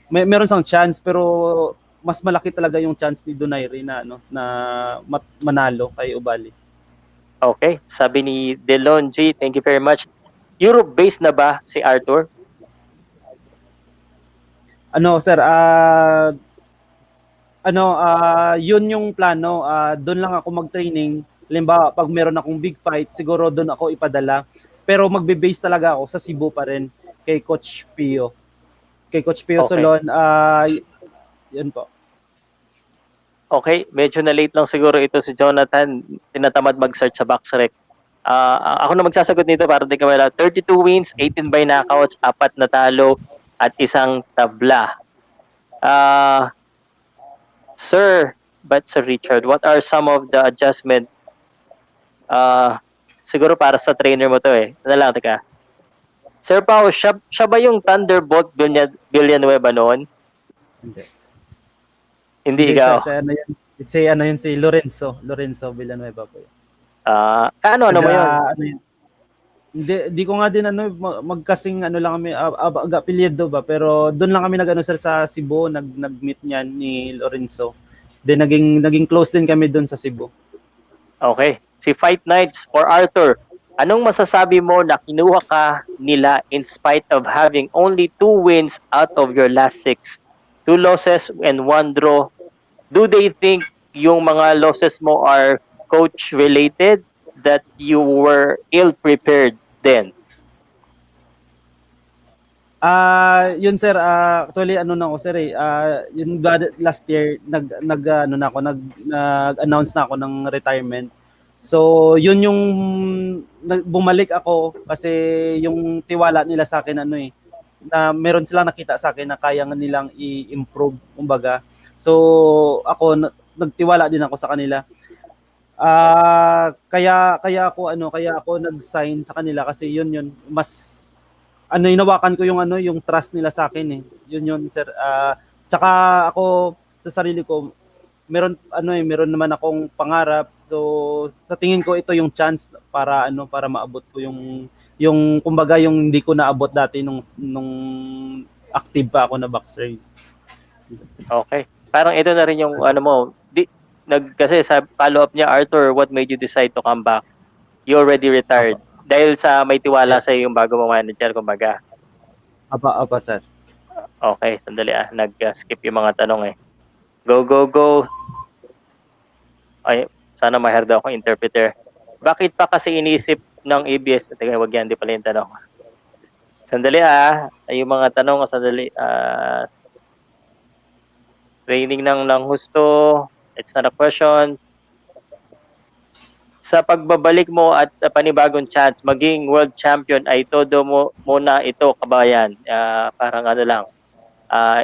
meron siyang chance, pero mas malaki talaga yung chance ni Donaire na manalo kay Ubali. Okay, sabi ni Delon G, thank you very much. Europe-based na ba si Arthur? Sir, yun yung plano. Doon lang ako mag-training. Halimbawa, pag meron akong big fight, siguro doon ako ipadala. Pero magbe-base talaga ako sa Cebu pa rin kay Coach Pio. Kay Coach Pio Okay. Solon, yun po. Okay, medyo na late lang siguro ito si Jonathan. Tinatamad mag-search sa Boxrec. Ako na magsasagot nito para di ka wala. 32 wins, 18 by knockouts, 4 na talo, at 1 tabla. Sir Richard, what are some of the adjustment? Siguro para sa trainer mo to eh. Ano lang, teka. Sir Pao, siya ba yung Thunderbolt Villanueva noon? Hindi ikaw. Sir, yun si Lorenzo Villanueva po. Ano mo yun? Hindi ko nga din magkasing lang kami apelyido ba, pero doon lang kami sir sa Cebu, nag-meet niyan ni Lorenzo. Then naging close din kami doon sa Cebu. Okay. Si Fight Nights for Arthur, anong masasabi mo na kinuha ka nila in spite of having only 2 wins out of your last 6? 2 losses and 1 draw. Do they think yung mga losses mo are coach related, that you were ill prepared then? Yun sir, actually sir yun last year nag-announce na ako ng retirement. So yun yung bumalik ako kasi yung tiwala nila sa akin na meron silang nakita sa akin na kaya nilang i-improve kumbaga. So ako nagtiwala din ako sa kanila. Kaya ako nag-sign sa kanila kasi yun mas inawakan ko yung trust nila sa akin eh. Yun sir. Tsaka ako sa sarili ko meron naman akong pangarap. So sa tingin ko ito yung chance para maabot ko yung kumbaga yung hindi ko naabot dati nung active pa ako na boxer. Okay. Parang ito na rin yung ano mo, kasi sa follow-up niya, Arthur, what made you decide to come back? You already retired. Dahil sa may tiwala sa yung bago mong manager, kumbaga. Apa sir. Okay, sandali nag-skip yung mga tanong eh. Go, go, go. Ay, sana ma-heard ako interpreter. Bakit pa kasi inisip ng ABS? Teka, wag yan, di pala yung tanong. Sandali yung mga tanong, sandali. Training ng husto. It's not a question. Sa pagbabalik mo at panibagong chance, maging world champion ay todo mo muna ito, kabayan. Parang ano lang,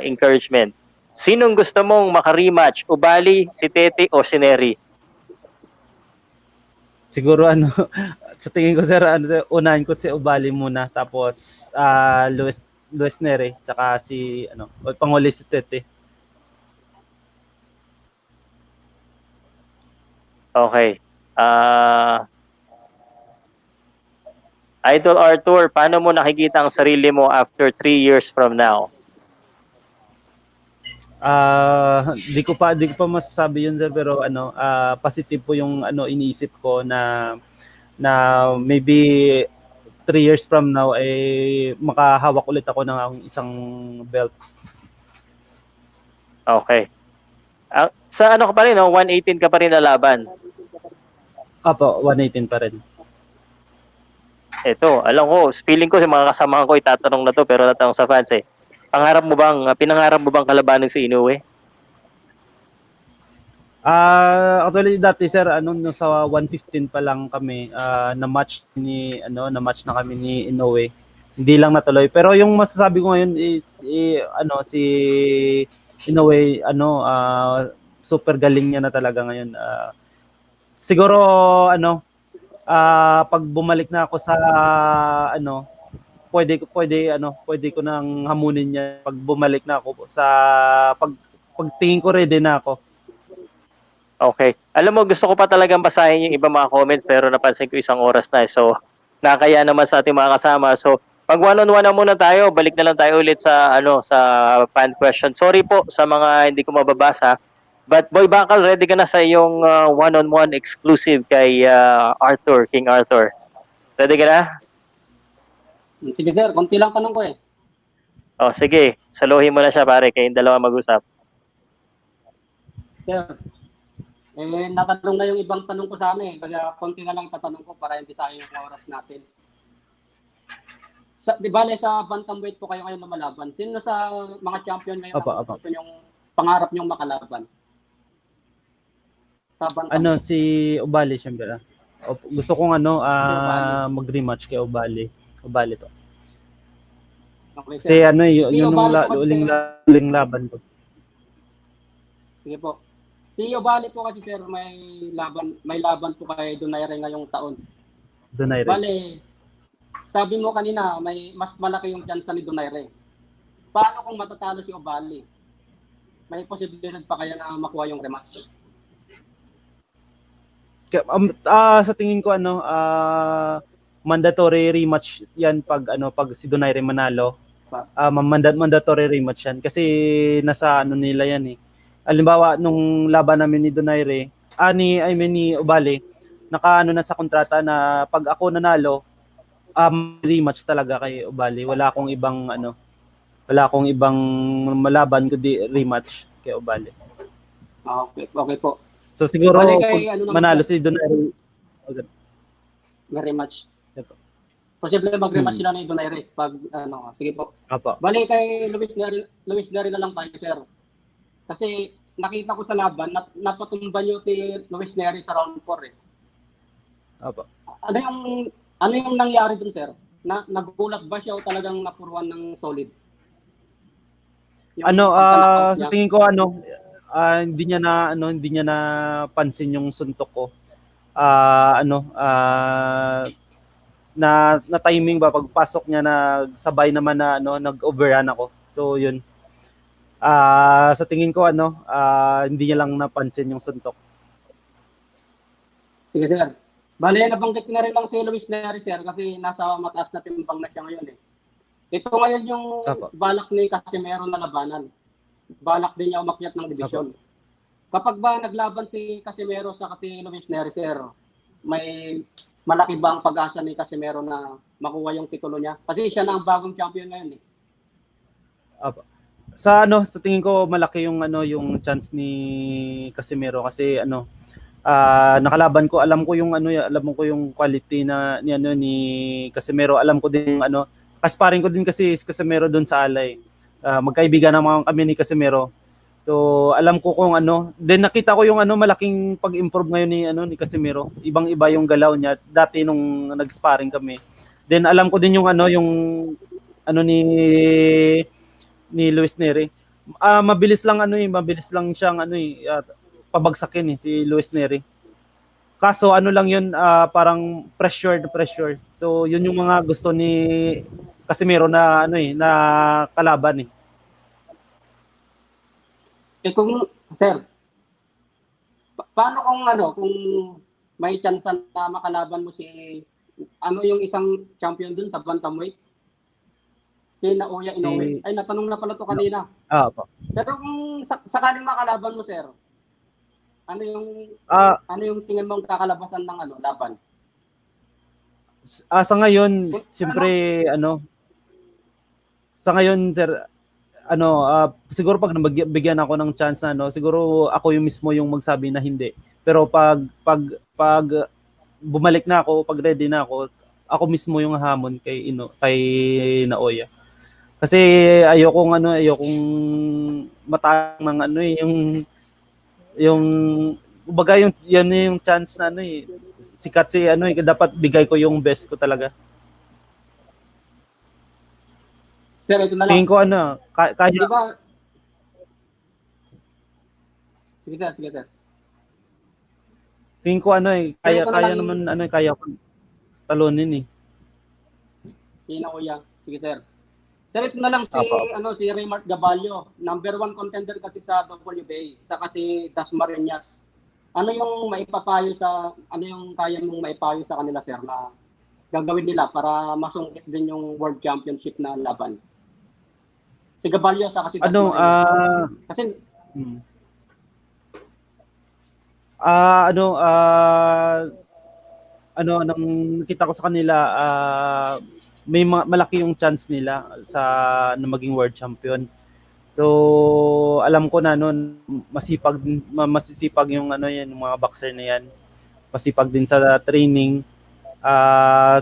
encouragement. Sinong gusto mong maka-rematch? Ubali, si Tete o si Neri? Siguro sa tingin ko sir, unahin ko si Ubali muna, tapos Luis Neri, tsaka si panguli si Tete. Okay. Idol Arthur, paano mo nakikita ang sarili mo after 3 years from now? Di ko pa masasabi yun sir, pero positive po yung iniisip ko na maybe 3 years from now ay makahawak ulit ako ng isang belt. Okay. Sa ano ka pa rin, 118 ka pa rin na laban? Apo, 118 pa rin. Ito, alam ko, feeling ko sa mga kasamahan ko itatanong na to, pero natanong sa fans eh. Pinangarap mo bang kalabanin si Inoue? Actually dati sir, sa 115 pa lang kami, na-match na kami ni Inoue. Hindi lang natuloy. Pero yung masasabi ko ngayon is si Inoue, super galing niya na talaga ngayon. Siguro pag bumalik na ako sa pwede ko nang hamunin niya pag bumalik na ako sa pagtingin ko ready na ako. Okay. Alam mo, gusto ko pa talagang basahin yung iba mga comments, pero napansin ko 1 oras na. So, nakakaya naman sa ating mga kasama. So, pag one-on-one na muna tayo, balik na lang tayo ulit sa fan question. Sorry po sa mga hindi ko mababasa. But Boy Bakal, ready ka na sa iyong one-on-one exclusive kay Arthur, King Arthur? Ready ka na? Sige sir, konti lang tanong ko eh. Oh, sige. Saluhin mo na siya pare, kayong dalawa mag-usap. Sir, natanong na yung ibang tanong ko sana eh. Kaya konti na lang itatanong ko para hindi sayang yung oras natin. Di bale sa bantamweight po kayo lumalaban. Sino sa mga champion ngayon gusto yung pangarap nyong makalaban? Sa bantamweight. Si Ubali syempre. Gusto kong mag-rematch kay Ubali. Ubali to. Okay, kasi yung uling laban ko. Sige po. Si Ubali po kasi sir may laban po kay Donaire ngayong taon. Donaire. Bale, sabi mo kanina may mas malaki yung chance ni Donaire. Paano kung matatalo si Ubali? May posibilidad pa kaya na makuha yung rematch? Sa tingin ko mandatory rematch yan pag si Donaire manalo. Mandatory rematch yan kasi nasa nila yan eh. Halimbawa nung laban namin ni Donaire, ni Ubali, naka na sa kontrata na pag ako nanalo, rematch talaga kay Ubali. Wala akong ibang malaban kundi rematch kay Ubali. Okay po. So siguro manalo si Donaire, may rematch. Posible mag-rematch sila ni Donaire pag sige po. Apo. Bali kay Luis Gary na lang tayo sir. Kasi nakita ko sa laban napatumba niyo si Luis Gary sa round 4 eh. Apo. Ano yung nangyari dun sir? Nagulat ba siya o talagang napuruan ng solid? Sa tingin ko hindi niya na pansin yung suntok ko. Na timing ba pagpasok niya na sabay naman na nag-overrun ako. So yun. Sa tingin ko hindi niya lang napansin yung suntok. Sige, sir. Bale, nabanggit ko na rin lang si Luis Neri, sir, kasi nasa mataas na timbang na siya ngayon eh. Ito ngayon yung Apo. balak ni Casimero na labanan. Balak din niya umakyat ng division. Kapag ba naglaban si Casimero sa si Luis Neri, sir, may malaki ba ang pag-asa ni Casimero na makuha yung titulo niya? Kasi siya na ang bagong champion ngayon eh. Apo. Sa tingin ko malaki yung yung chance ni Casimero kasi nakalaban ko, alam ko yung quality ni Casimero. Alam ko din kasparing ko din kasi si Casimero doon sa Alay. Magkaibigan naman kami ni Casimero. So alam ko kung then nakita ko yung malaking pag-improve ngayon ni Casimero. Ibang-iba yung galaw niya dati nung nag-sparring kami. Then alam ko din yung ni Luis Neri. Mabilis lang siyang pabagsakin si Luis Neri. Kaso lang yun, parang pressure. So yun yung mga gusto ni Casimero na na kalaban eh. Kung sir, paano kung may chance na makalaban mo si yung isang champion dun sa bantamweight? Si Naoya Inoue. Ay, natanong na pala to kanina. Po. Pero kung sakaling makalaban mo, sir, ano yung tingin mong kakalabasan ng laban? Sa ngayon, siyempre sa ngayon sir, siguro pag nabigyan ako ng chance na siguro ako yung mismo yung magsabi na hindi. Pero pag bumalik na ako, pag ready na ako mismo yung hamon kay Naoya. Kasi ayokong matang ng yung kumbaga yan yung chance na sikat si dapat bigay ko yung best ko talaga. Sir, ito na lang. Tingin ko kaya Diba? Sige, sir. tingin ko kaya naman kaya ko talunin eh. Si Naoya. Sige, sir. Sir, ito na lang si Raymart Gaballo, number 1 contender kasi sa WBA, saka si Das Marinas. Ano yung kaya mong maipayo sa kanila, sir, na gagawin nila para masungkit din yung World Championship na laban? Si Gaballo saka si Das Marinas. Kasi nang nakita ko sa kanila, may malaki yung chance nila na maging world champion. So alam ko na masisipag yung yung mga boxer na yan. Masipag din sa training.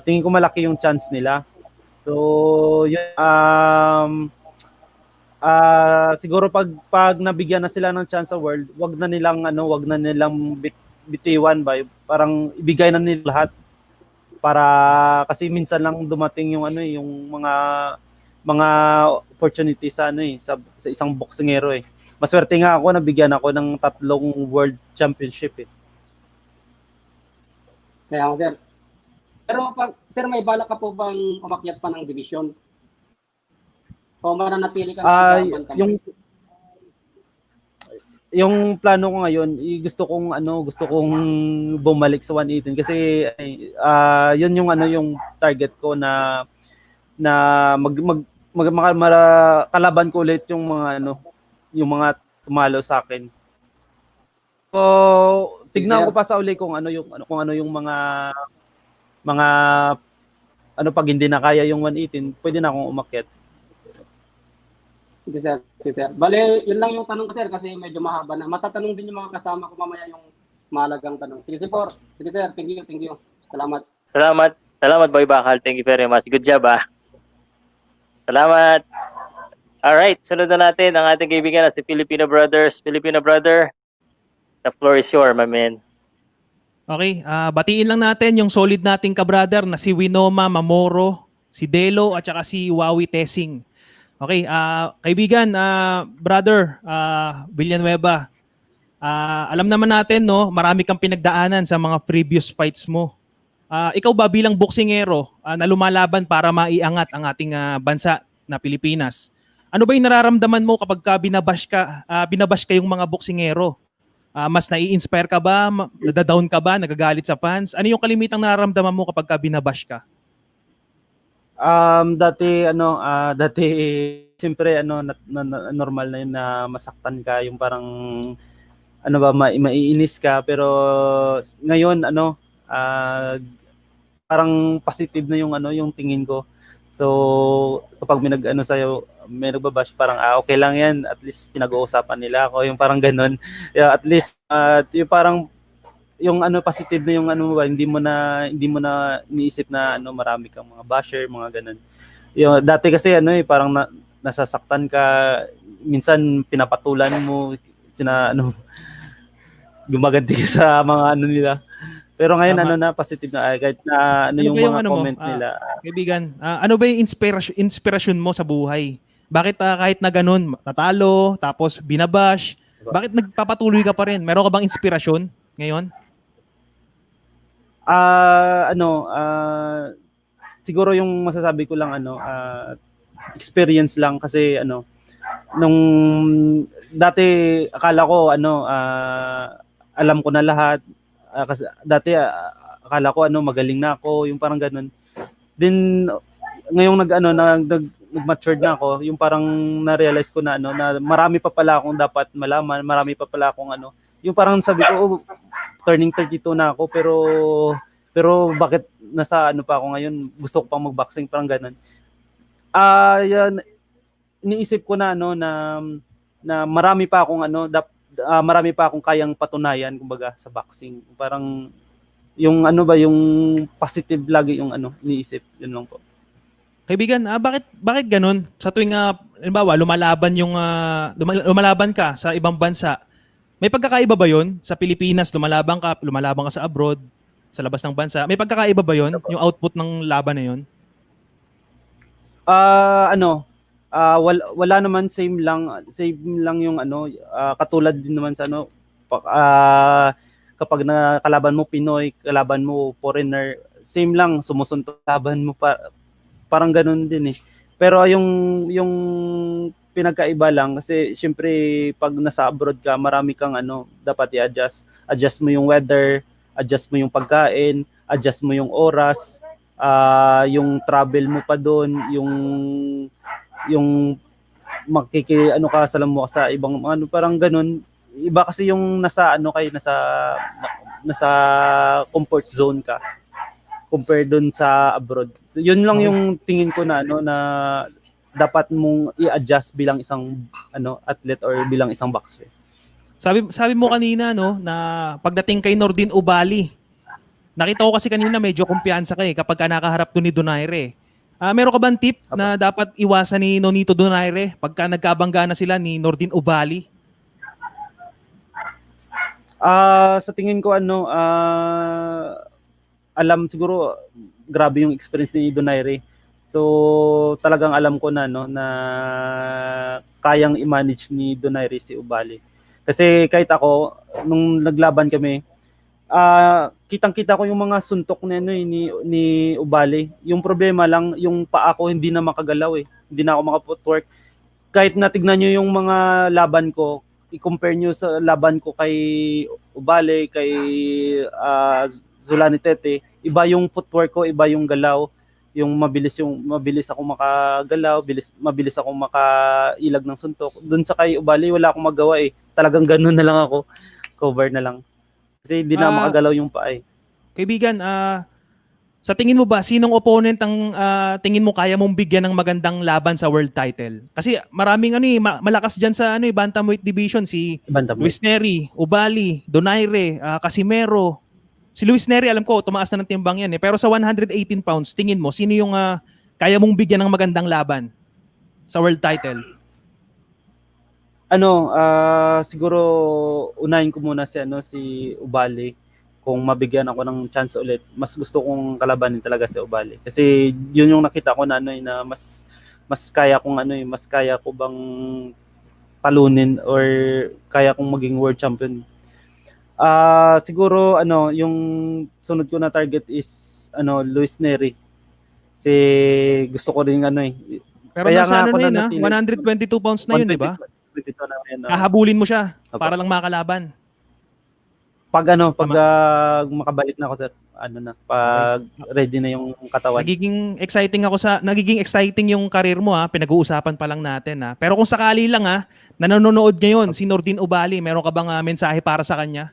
Tingin ko malaki yung chance nila. So yun, siguro pag nabigyan na sila ng chance sa world, wag na nilang bitiwan ba, parang ibigay na nila lahat. Para kasi minsan lang dumating yung yung mga opportunity sa sa isang boksingero eh. Maswerte nga ako, nabigyan ako ng 3 world championship eh. Kaya sir. Pero may balak ka po bang umakyat pa ng division? O mananatili ka sa bantamweight? Yung plano ko ngayon, gusto kong bumalik sa 118 kasi yun yung yung target ko na kalaban ko ulit yung mga yung mga tumalo sa akin. So tignan ko pa sa uli kung yung mga pag hindi na kaya yung 118, pwede na akong umakyat. Sige, sir. Bale, yun lang yung tanong ko, sir, kasi medyo mahaba na. Matatanong din yung mga kasama ko mamaya yung mahalagang tanong. Sige, sir. Sige, sir. Thank you. Salamat. Salamat, Boy Bakal. Thank you very much. Good job, Salamat. Alright, sunod na natin ang ating kaibigan na si Filipino Brothers. Filipino Brother, the floor is yours, my man. Okay, batiin lang natin yung solid nating ka-brother na si Winoma Mamoro, si Delo at saka si Wawi Tesing. Okay, kaibigan, brother Villanueva, alam naman natin, marami kang pinagdaanan sa mga previous fights mo. Ikaw ba bilang boksingero na lumalaban para maiangat ang ating bansa na Pilipinas, Ano ba yung nararamdaman mo kapag binabash ka yung mga boksingero? Mas nai-inspire ka ba? Nadadown ka ba? Nagagalit sa fans? Ano yung kalimitang nararamdaman mo kapag binabash ka? Dati siyempre normal na yun na masaktan ka, yung parang maiinis ka, pero ngayon parang positive na yung tingin ko. So kapag may nagbabash, parang okay lang yan, at least pinag-uusapan nila ako, yung parang ganun. Yeah, at least yung parang yung positive na yung ba, hindi mo na iniisip na marami kang mga basher, mga ganun. Yung dati kasi parang nasasaktan ka, minsan pinapatulan mo, gumaganti ka sa mga nila. Pero ngayon Tama. positive na, kahit na Ano yung ba yung mga mo? comment nila. Kaibigan, ano ba yung inspirasyon mo sa buhay? Bakit kahit na ganun, natalo, tapos binabash, bakit nagpapatuloy ka pa rin? Meron ka bang inspirasyon ngayon? Siguro yung masasabi ko lang experience lang, kasi nung dati akala ko alam ko na lahat. Kasi dati akala ko magaling na ako, yung parang ganun. Then ngayong nag-matured na ako, yung parang na-realize ko na na marami pa pala akong dapat malaman, marami pa pala akong yung parang sabi ko, turning 32 na ako, pero bakit nasa pa ako ngayon, gusto ko pang mag-boxing, parang ganun. Yan, iniisip ko na na marami pa akong marami pa akong kayang patunayan, kumbaga, sa boxing. Parang yung yung positive lagi yung iniisip, yun lang po. Kaibigan, bakit ganun? Sa tuwing halimbawa lumalaban ka sa ibang bansa, may pagkakaiba ba 'yon? Sa Pilipinas lumalaban ka sa abroad, sa labas ng bansa. May pagkakaiba ba 'yon? Yung output ng laban na 'yon? Wala naman, same lang yung katulad din naman sa kapag nakalaban mo Pinoy, kalaban mo foreigner, same lang, sumusuntok laban mo parang ganun din eh. Pero yung pinagkaiba lang, kasi syempre pag nasa abroad ka, marami kang dapat adjust mo yung weather, adjust mo yung pagkain, adjust mo yung oras, yung travel mo pa doon, yung kasalam mo sa ibang parang ganun. Iba kasi yung nasa nasa comfort zone ka compare doon sa abroad. So yun lang yung tingin ko na na dapat mong i-adjust bilang isang athlete or bilang isang boxer. Sabi mo kanina na pagdating kay Nordin Ubali, nakita ko kasi kanina medyo kumpiyansa ka kapag nakaharap doon ni Donaire. Meron ka bang tip na dapat iwasan ni Nonito Donaire pagka nagkabangga na sila ni Nordin Ubali? Sa tingin ko alam, siguro grabe yung experience ni Donaire. So talagang alam ko na na kayang i-manage ni Donaire si Ubali. Kasi kahit ako nung naglaban kami, kitang-kita ko yung mga suntok ni Ubali. Yung problema lang, yung paa ko hindi na makagalaw eh. Hindi na ako maka-footwork. Kahit natignan nyo yung mga laban ko, i-compare nyo sa laban ko kay Ubali, kay Zulani Tete, iba yung footwork ko, iba yung galaw, yung mabilis ako makagalaw, mabilis ako makailag ng suntok. Doon sa kay Ubali, wala akong magawa eh. Talagang ganun na lang ako, cover na lang. Kasi hindi na makagalaw yung paa eh. Kaibigan, sa tingin mo ba, sinong opponent ang tingin mo kaya mong bigyan ng magandang laban sa world title? Kasi maraming malakas diyan sa bantamweight division, si Luis Neri, Ubali, Donaire, Casimero. Si Luis Neri, alam ko tumaas na ng timbang yan eh. Pero sa 118 pounds, tingin mo sino yung kaya mong bigyan ng magandang laban sa world title? Siguro unahin ko muna si Ubali. Kung mabigyan ako ng chance ulit, mas gusto kong kalabanin talaga si Ubali. Kasi yun yung nakita ko na na mas kaya kong mas kaya ko bang talunin or kaya kong maging world champion. Siguro yung sunod ko na target is Luis Neri. Kasi gusto ko rin Pero Kaya nasa nga ano ako na yun, 122 pounds na yun, di ba? 122 na yun. Hahabulin mo siya Opo. para lang makalaban. Pag Tama. makabalik na ako sir, pag ready na yung katawan. Nagiging exciting yung career mo pinag-uusapan pa lang natin Pero kung sakali lang nanonood ngayon si Nordin Ubali, meron ka bang mensahe para sa kanya?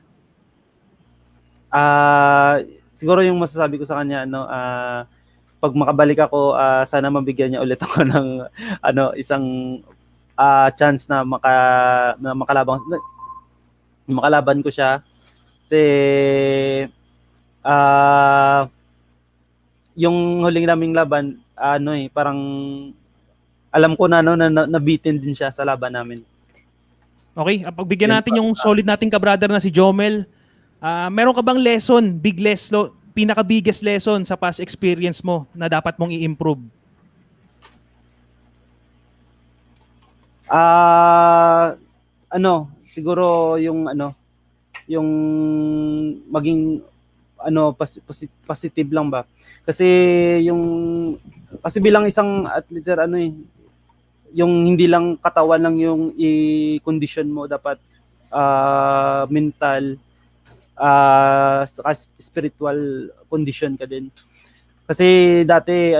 Siguro yung masasabi ko sa kanya pag makabalik ako, sana mabigyan niya ulit ako ng isang chance na makalaban ko siya. Kasi yung huling naming laban, parang alam ko na nabitin din siya sa laban namin. Okay, pagbigyan natin yung solid nating kabrother na si Jomel. Meron ka bang pinaka-biggest lesson sa past experience mo na dapat mong i-improve? Siguro yung maging positive lang ba? Kasi bilang isang athlete sir, yung hindi lang katawan lang yung i-condition mo, dapat mental, saka spiritual condition ka din. Kasi dati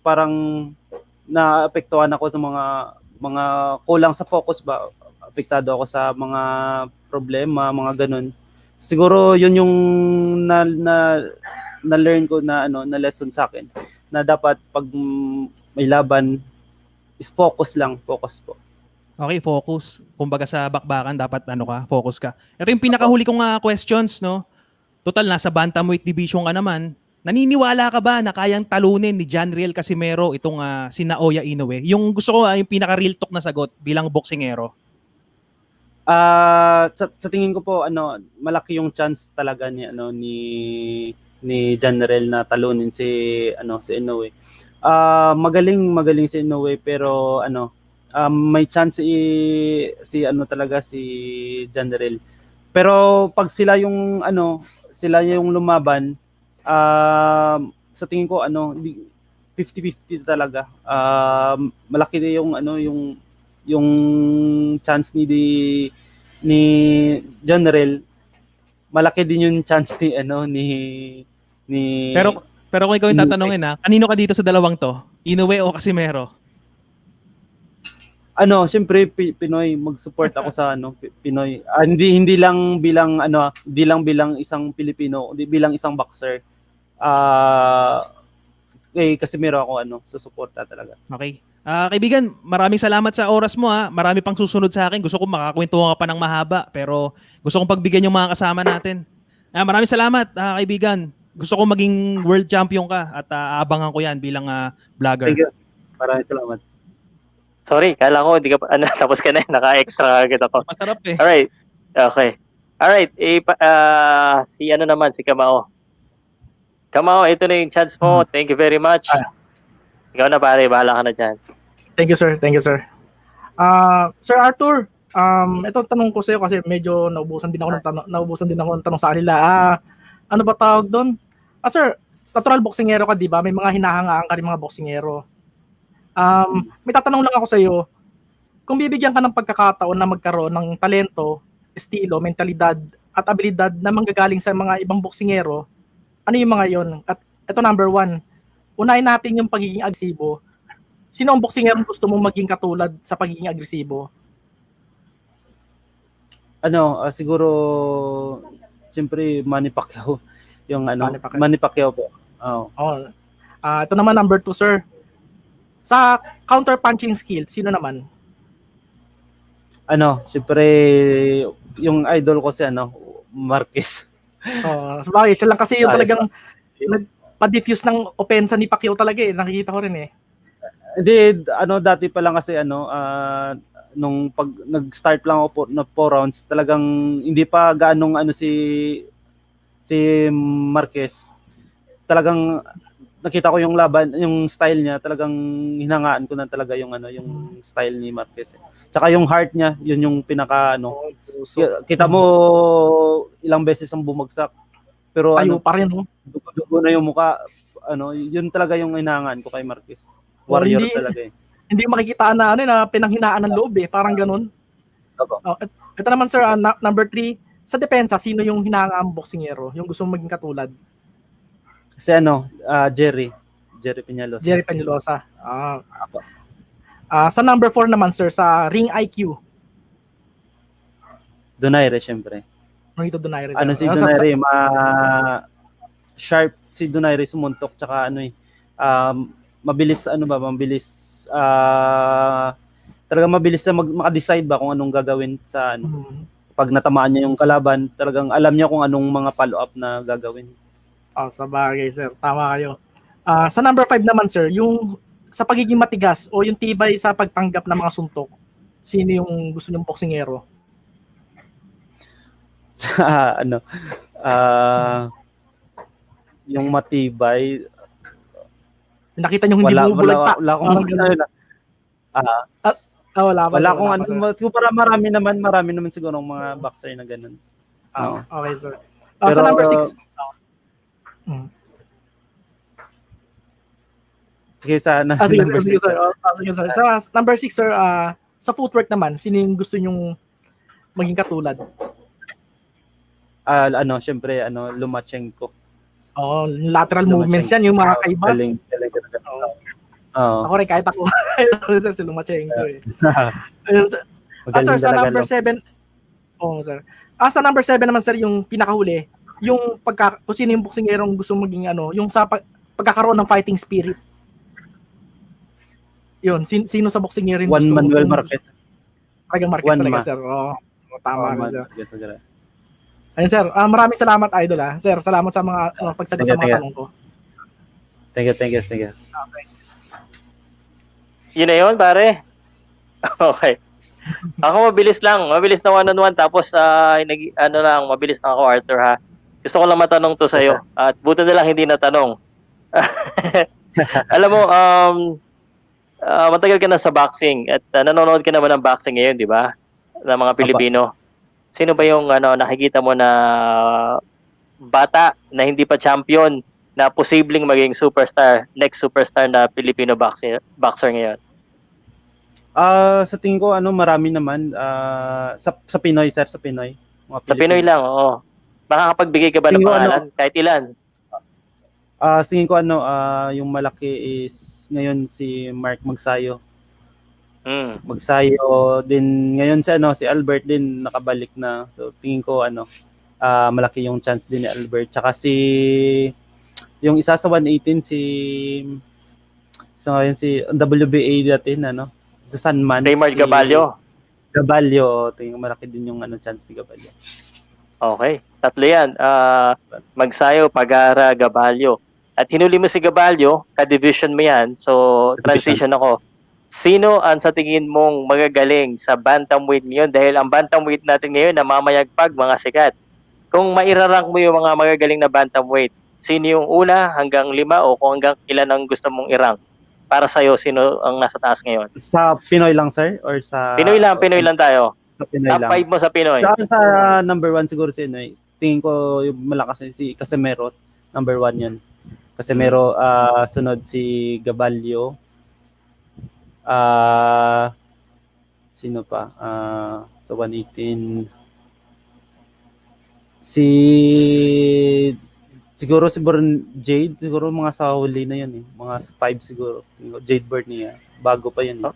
parang naapektuhan ako sa mga kulang sa focus ba, apektado ako sa mga problema, mga ganun. Siguro yun yung na learn ko na lesson sa akin, na dapat pag may laban is focus po. Okay, focus. Kumbaga sa bakbakan dapat focus ka. Ito yung pinakahuli kong questions, no? Total nasa bantamweight division ka naman. Naniniwala ka ba na kayang talunin ni John Riel Casimero itong si Naoya Inoue? Yung gusto ko yung pinaka real talk na sagot bilang boksingero. Sa tingin ko po malaki yung chance talaga ni John Riel na talunin si Inoue. Magaling si Inoue, pero may chance si John Riel. Pero pag sila yung lumaban, sa tingin ko 50-50 talaga. Malaki din yung chance ni John Riel. Malaki din yung chance ni Pero kung ikaw yung tatanungin kanino ka dito sa dalawang to? Inoue o Casimero? Siyempre Pinoy, mag-support ako sa Pinoy. Hindi lang bilang isang Pilipino, hindi bilang isang boxer. Casimero ako susuporta talaga. Okay. Kaibigan, maraming salamat sa oras mo Marami pang susunod sa akin. Gusto ko makakwentuhan ka pa ng mahaba, pero gusto kong pagbigyan yung mga kasama natin. Maraming salamat, kaibigan. Gusto ko maging world champion ka at aabangan ko yan bilang vlogger. Thank you. Maraming salamat. Sorry, kala ko hindi ka pa, tapos ka na, naka-extra agad ako. Masarap eh. Alright, okay. Alright, si Kamao. Kamao, ito na yung chance mo. Thank you very much. Ikaw na pare, bahala ka na dyan. Thank you, sir. Sir Arthur, ito tanong ko sa iyo kasi medyo naubusan din ako ng tanong sa kanila. Ano ba tawag doon? Sir, natural boksingero ka, di ba? May mga hinahangaan ka rin mga boksingero. May tatanong lang ako sa iyo. Kung bibigyan ka ng pagkakataon na magkaroon ng talento, estilo, mentalidad, at abilidad na manggagaling sa mga ibang boksingero, ano yung mga yon? At ito number 1, unahin natin yung pagiging agresibo. Sino ang boksingero gusto mong maging katulad sa pagiging agresibo? Siguro siyempre Manny Pacquiao. Yung Manny Pacquiao po. Ito naman number 2, sir. Sa counter punching skill, sino naman? Siyempre yung idol ko si Marquez. Sabagay, siya lang kasi yung talagang nagpa-diffuse ng opensa ni Pacquiao talaga nakikita ko rin Hindi, dati pa lang kasi nung pag nag-start lang ako na 4 rounds, talagang hindi pa gaanong si Marquez. Talagang nakita ko yung laban, yung style niya, talagang hinangaan ko na talaga yung style ni Marquez. Tsaka yung heart niya, yun yung pinaka kita mo ilang beses ang bumagsak. Pero tayo pa rin, dugo na yung mukha. Yun talaga yung hinangaan ko kay Marquez. Warrior talaga hindi makikita na na pinanghinaan ng loob eh, parang ganun. Opo. Ito naman sir, number 3, sa depensa, sino yung hinangang boksingero? Yung gusto mong maging katulad? Si Jerry Peñalosa. Jerry Peñalosa. Sa number 4 naman sir, sa ring IQ. Donaire, syempre. Marito Donaire. Si Donaire, sharp si Donaire sumuntok, tsaka mabilis, talagang mabilis na maka-decide ba kung anong gagawin sa pag natamaan niya yung kalaban, talagang alam niya kung anong mga follow-up na gagawin. Sa bagay sir, tama kayo. Sa number 5 naman sir, yung sa pagiging matigas o yung tibay sa pagtanggap ng mga suntok, sino yung gusto niyong boksingero? Sa yung matibay, nakita niyo hindi bumubulagta. Wala akong wala akong siguro marami naman siguro ng mga boxer na ganun. Okay sir. Pero, sa number 6. Sige, sige sir. Sa number 6 sir, sa footwork naman, sino yung gusto nyong maging katulad? Syempre, Lomachenko. Lateral movements yan, yung mga kaiba. Galing. Ako rin, kahit ako. Sir, si Lomachenko eh. Sir, sa number 7. Sir. Sa number 7 naman sir, yung pinakahuli, yung kung sino yung boksingerong gusto maging yung sa pagkakaroon ng fighting spirit. Yun, sino sa boksingero yung Juan Manuel Marquez. Marquez talaga sir. Tama ka sir. Ayun sir, maraming salamat idol Sir, salamat sa mga pagsagot sa mga tanong ko. Thank you. Okay. Yun na yun, pare. Okay. Ako mabilis na one-on-one, tapos mabilis na ako, Arthur, ha. Gusto ko lang matanong to sa'yo. At buti na lang hindi natanong. Alam mo, matagal ka na sa boxing at nanonood ka naman ng boxing ngayon, di ba? Ng mga Pilipino. Sino ba yung nakikita mo na bata na hindi pa champion na posibleng maging next superstar na Filipino boxer ngayon? Sa tingin ko marami naman sa Pinoy, sir, sa Pinoy. Sa Pinoy lang, oo. Makakapagbigay ka ba ng pangalan? Kahit ilan? Sa tingin ko yung malaki is ngayon si Mark Magsayo. Magsayo din ngayon si Albert din nakabalik na. So tingin ko malaki yung chance din ni Albert. Tsaka yung isa sa 118 si WBA dati sa Sanman, Raymond Gabalio. Tingin malaki din yung chance ni Gabalio. Okay, tatlo yan. Magsayo, Pagara, Gabalio. At hinuli mo si Gabalio, ka-division mo yan. So, transition ako. Sino ang sa tingin mong magagaling sa bantamweight ngayon? Dahil ang bantamweight natin ngayon namamayagpag mga sikat. Kung mairarank mo yung mga magagaling na bantamweight, sino yung una hanggang 5 o kung hanggang ilan ang gusto mong i-rank? Para sa'yo, sino ang nasa taas ngayon? Sa Pinoy lang, sir? Or sa... Pinoy lang tayo. Sa Pinoy Top 5 mo sa Pinoy. Sa number 1 siguro si tingin ko yung malakas si Casimero, number 1 yun. Casimero, sunod si Gabalio. Sino pa? Sa 118 siguro si Born Jade, siguro mga sa huli na yun mga 5 siguro. Jade Bernia, bago pa yun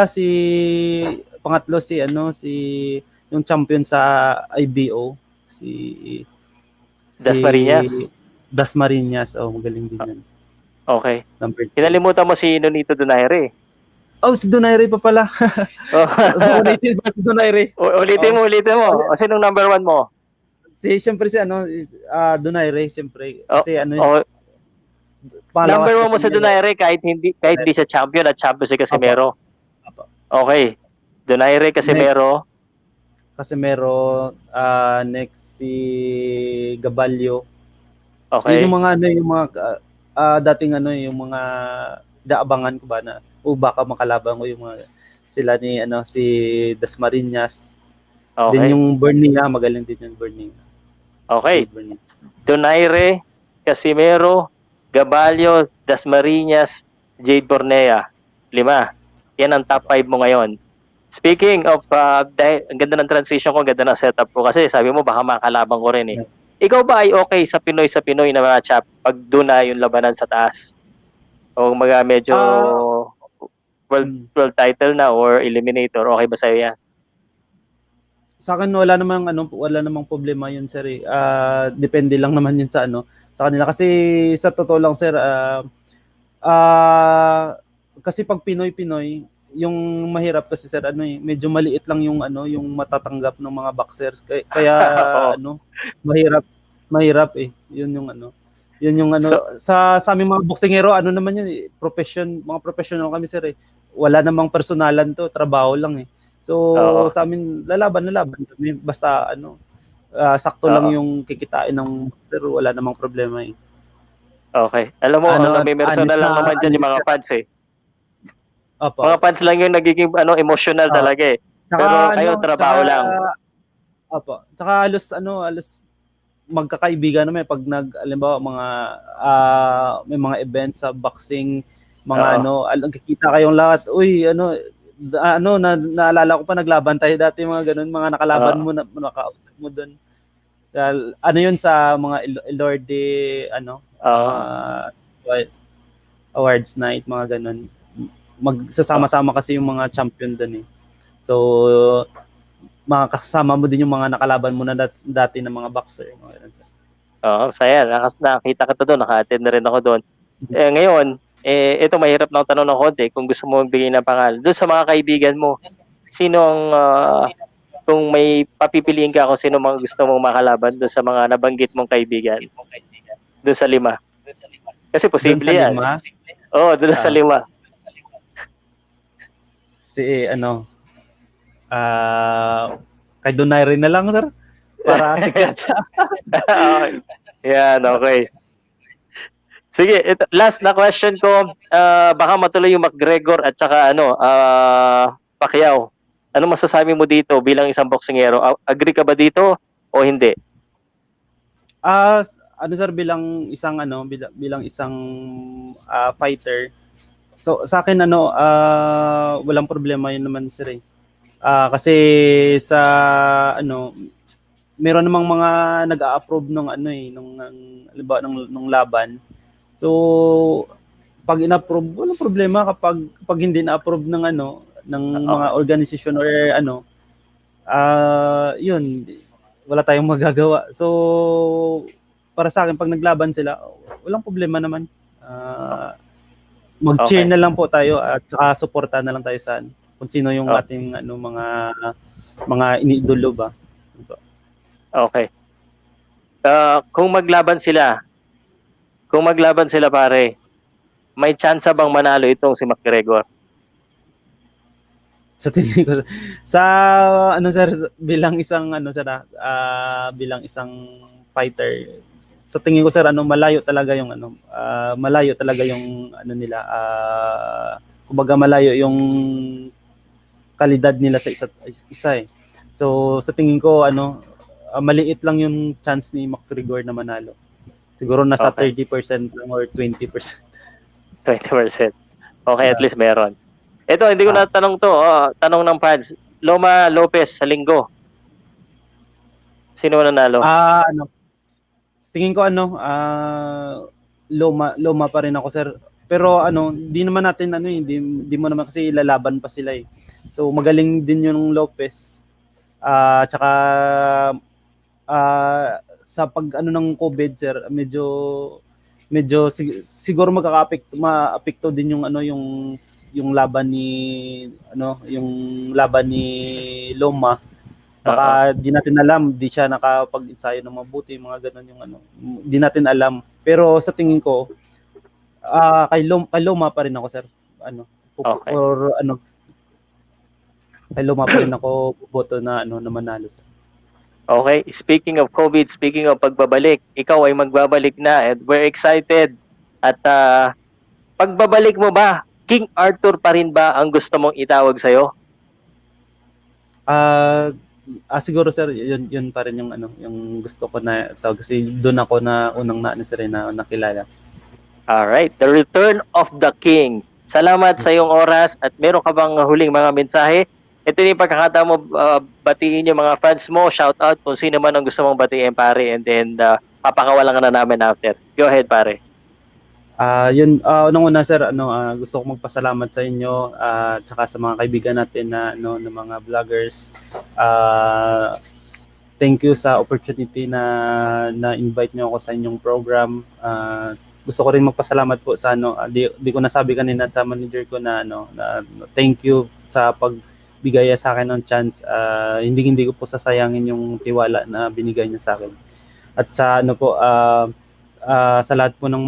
si pangatlo si yung champion sa IBO, si Dasmariñas. Magaling din yan. Okay. Number 2. Kinalimutan mo si Nonito Donaire. Si Donaire pa pala. Ulitin ba si Donaire? Ulitin mo. O sinong number 1 mo? Siyempre Donaire, siyempre. Kasi number 1 mo sa Donaire kahit hindi siya champion at champion si Casimero. Okay. Donaire, Casimero. Next si Gabalio. Okay. Yung mga dating yung mga daabangan ko ba na baka makalaban ko yung mga sila ni si Dasmariñas. Okay. Din yung Bernia, magaling din yung Bernia. Okay. Donaire, Casimero, Gabalio, Dasmariñas, Jade Bornea. 5. Yan ang top 5 mo ngayon. Speaking of, dahil ang ganda ng transition ko, ang ganda ng setup ko kasi sabi mo baka makalabang ko rin eh. Ikaw ba ay okay sa Pinoy na mga chap pag doon na yung labanan sa taas? O mga medyo world title na or eliminator, okay ba sa'yo yan? Sa akin wala namang problema yun, sir. Depende lang naman yun sa sa kanila kasi sa totoo lang, sir, kasi pag Pinoy, yung mahirap kasi, sir, medyo maliit lang yung yung matatanggap ng mga boxers. Kaya mahirap eh. Yun yung sa aming mga boksingero, naman yun, mga professional kami, sir eh. Wala namang personalan to, trabaho lang eh. So sa amin lalaban kami basta sakto lang yung kikitain ng boxer, wala namang problema eh. Okay. Alam mo, ang may personal lang naman dyan yung mga fans eh. Opo. Mga fans lang yung nagiging emotional talaga eh. Pero kayo trabaho lang. Opo. Tsaka halos magkakaibigan naman pag halimbawa may mga events sa boxing, mga kikita kayong lahat. Uy, naalala ko pa naglaban tayo dati, mga ganun, mga nakalaban mo na nakausap mo doon. Dahil yun sa mga Ilorde awards night, mga ganun. Magsasama-sama kasi yung mga champion doon eh. So makakasama mo din yung mga nakalaban mo na dati ng mga boxer. Saya. Nakita ka doon, naka-attend na rin ako doon. Ngayon, ito mahirap na tanong ng konti kung gusto mo magbigay ng pangalan. Doon sa mga kaibigan mo, sino ang kung may papipiliin ka kung sino mga gusto mong makalaban doon sa mga nabanggit mong kaibigan? Doon sa 5. Kasi posible yan. Doon sa 5. Si kay Donay rin na lang, sir. Para sikat. Yan, okay. Sige, last na question ko, baka matuloy yung McGregor at saka Pacquiao. Ano masasabi mo dito bilang isang boksingero? Agree ka ba dito o hindi? Sir, bilang isang fighter. So sa akin walang problema yun naman, sir eh. Kasi sa meron namang mga nag-a-approve nung laban. So pag in-approve, walang problema kapag hindi na-approve ng mga organization or yun, wala tayong magagawa. So para sa akin, pag naglaban sila, walang problema naman. Mag-cheer na lang po tayo at saka suporta na lang tayo sa kung sino yung ating mga iniidolo ba. Okay. Kung maglaban sila pare, may chance bang manalo itong si McGregor? Sa tingin ko sir, bilang isang bilang isang fighter, sa tingin ko, sir, malayo talaga yung nila, kumbaga malayo yung kalidad nila sa isa eh. So sa tingin ko maliit lang yung chance ni McGregor na manalo. Siguro nasa 30% lang or 20%. 20%. Okay, at least meron. Ito, hindi ko natanong to. Tanong ng fans. Loma Lopez sa linggo. Sino nanalo? Tingin ko Loma pa rin ako, sir. Pero di naman natin hindi mo naman kasi lalaban pa sila eh. So magaling din yung Lopez. Tsaka sa pag ng COVID, sir, medyo siguro maapekto din yung yung laban ni Loma. Baka di natin alam, di siya nakapag-ensayo ng mabuti, mga ganun yung di natin alam. Pero sa tingin ko kay Loma pa rin ako, sir. Or kay Loma pa rin ako boto na na manalo, sir. Okay, speaking of COVID, speaking of pagbabalik, ikaw ay magbabalik na and we're excited. At pagbabalik mo ba, King Arthur pa rin ba ang gusto mong itawag sa'yo? Siguro, sir, yun pa rin yung yung gusto ko na tawag kasi doon ako na unang nakilala. All right, the return of the King. Salamat sa iyong oras at meron ka bang huling mga mensahe? Ito yung pagkakataon mo batiin yung mga fans mo, shout out kung sino man ang gusto mong batiin pare, and then papakawalan ka na namin after. Go ahead pare. Yun, unang-una sir, gusto ko magpasalamat sa inyo at saka sa mga kaibigan natin na ng mga vloggers. Thank you sa opportunity na invite niyo ako sa inyong program. Gusto ko rin magpasalamat po sa di ko nasabi kanina sa manager ko na thank you sa pagbigay sa akin ng chance. Hindi ko po sasayangin yung tiwala na binigay niya sa akin. At sa sa lahat po ng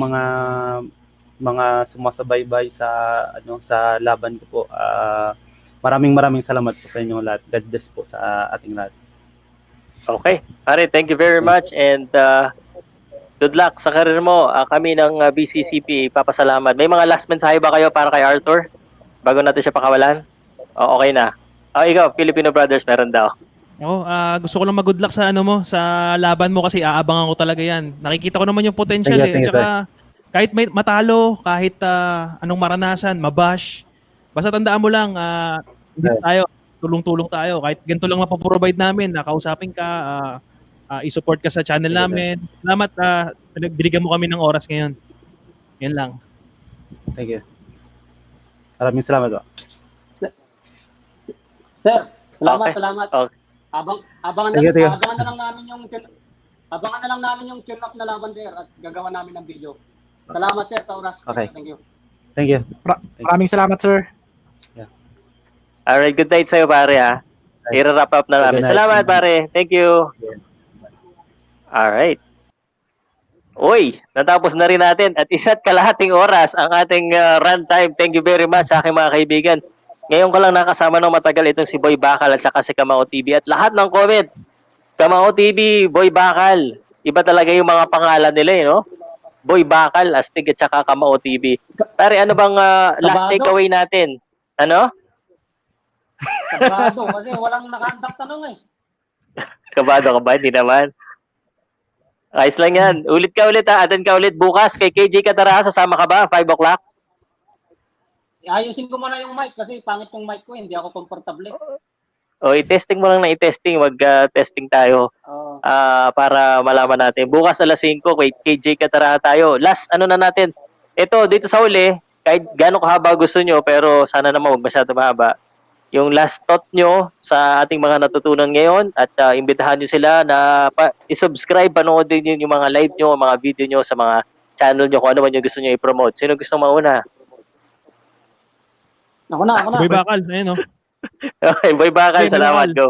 mga sumasabaybay sa laban ko po. Maraming salamat po sa inyo lahat. God bless po sa ating lahat. Okay. Pare, thank you very much and good luck sa career mo. Kami ng BCCP papasalamat. May mga last mensahe ba kayo para kay Arthur? Bago natin siya pakawalan? Okay na. Ikaw, Filipino Brothers, meron daw. Gusto ko lang mag-good luck sa sa laban mo kasi aabangan ko talaga 'yan. Nakikita ko naman yung potential Thank you, Tsaka kahit may matalo, kahit anong maranasan, mabash. Basta tandaan mo lang hindi tayo tulong-tulong tayo. Kahit ganito lang mapaprovide namin, nakausapin ka, i-support ka sa channel namin. Salamat binigyan mo kami ng oras ngayon. Yan lang. Thank you. Maraming salamat po. Sir, salamat, Okay. salamat. Okay. Abangan Thank you. na lang namin yung tune up na laban sir at gagawa namin ng video. Salamat sir sa oras. Okay. Thank you. Thank you. Maraming salamat, sir. Alright, good night sa'yo pare ha. I-wrap up na namin. Good night. Salamat pare. Thank you. Alright. Uy, natapos na rin natin at isa't kalahating oras ang ating run time. Thank you very much sa aking mga kaibigan. Ngayon ko lang nakasama ng matagal itong si Boy Bakal at saka si Kamao TV at lahat ng comment. Kamao TV, Boy Bakal. Iba talaga yung mga pangalan nila no? Boy Bakal, Astig at saka Kamao TV. Pare, ano bang last Kabado. takeaway natin? Ano? Kabado kasi walang nakahandang tanong eh. Kabado ka ba? Hindi naman. Ayos lang yan. Ulit ka ulit ha. Attend ka ulit bukas kay KJ Katara. Sasama ka ba? 5 o'clock? Ayusin ko muna yung mic kasi pangit yung mic ko, hindi ako comfortable. O, i-testing mo lang na i-testing. Mag-testing tayo para malaman natin. Bukas alas 5 kay KJ Katara tayo. Last, ano na natin. Ito, dito sa uli, kahit gano'ng kahaba gusto nyo, pero sana naman huwag masyado mahaba. Yung last thought nyo sa ating mga natutunan ngayon at imbitahan nyo sila na i-subscribe, panoodin nyo yung mga live nyo, mga video nyo sa mga channel nyo, kung ano man yung gusto nyo i-promote. Sino gusto mauna? Ako na. Si Boy Bakal, ayun Okay, Boy Bakal, Okay, salamat. Bakal. Go.